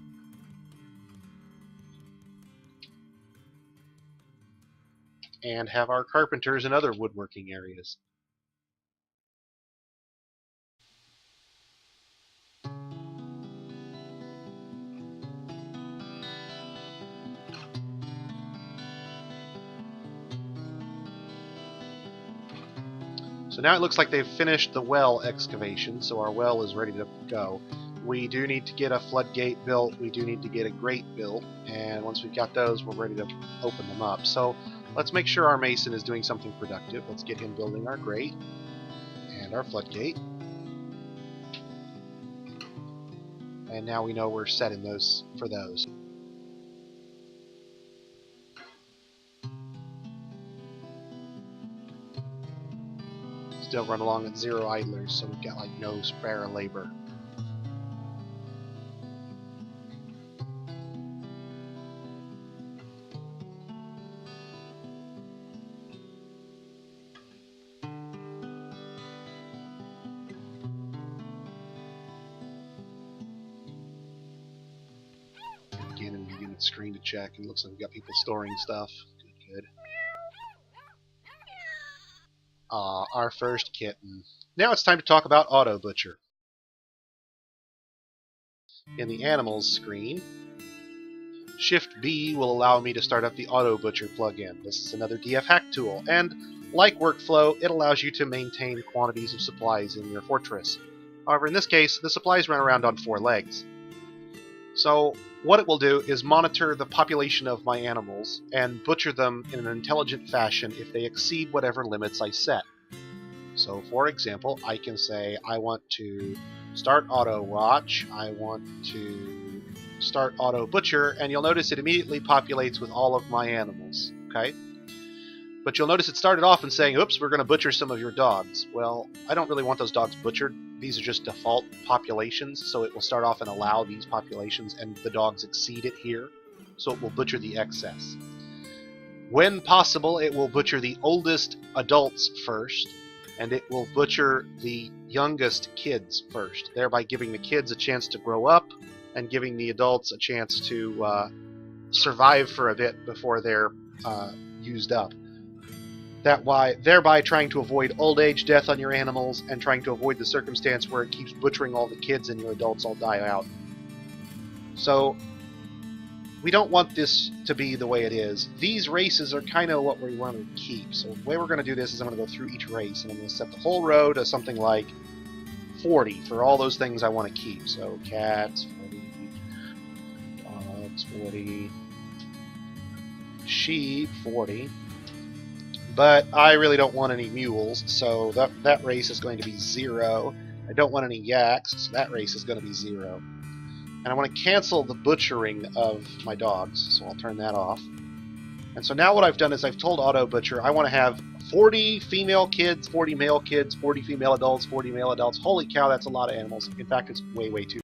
And have our carpenters and other woodworking areas. So So now it looks like they've finished the well excavation, so our well is ready to go. We do need to get a floodgate built, we do need to get a grate built, and once we've got those, we're ready to open them up. So let's make sure our mason is doing something productive. Let's get him building our grate and our floodgate. And now we know we're set in those for those. Still run along at 0 idlers, so we've got like no spare labor. Again, and we get screen to check, and it looks like we've got people storing stuff. Good. Our first kitten. Now it's time to talk about Auto Butcher. In the Animals screen, Shift B will allow me to start up the Auto Butcher plugin. This is another DF hack tool, and like Workflow, it allows you to maintain quantities of supplies in your fortress. However, in this case, the supplies run around on 4 legs. So what it will do is monitor the population of my animals and butcher them in an intelligent fashion if they exceed whatever limits I set. So for example, I can say I want to start auto watch, I want to start auto butcher, and you'll notice it immediately populates with all of my animals. Okay? But you'll notice it started off and saying, oops, we're going to butcher some of your dogs. Well, I don't really want those dogs butchered. These are just default populations, so it will start off and allow these populations, and the dogs exceed it here, so it will butcher the excess. When possible, it will butcher the oldest adults first, and it will butcher the youngest kids first, thereby giving the kids a chance to grow up and giving the adults a chance to survive for a bit before they're used up. Thereby trying to avoid old age death on your animals and trying to avoid the circumstance where it keeps butchering all the kids and your adults all die out. So we don't want this to be the way it is. These races are kind of what we want to keep. So the way we're going to do this is I'm going to go through each race and I'm going to set the whole row to something like 40 for all those things I want to keep. So cats, 40, dogs, 40, sheep, 40. But I really don't want any mules, so that race is going to be 0. I don't want any yaks, so that race is going to be 0. And I want to cancel the butchering of my dogs, so I'll turn that off. And so now what I've done is I've told Auto Butcher I want to have 40 female kids, 40 male kids, 40 female adults, 40 male adults. Holy cow, that's a lot of animals. In fact, it's way, way too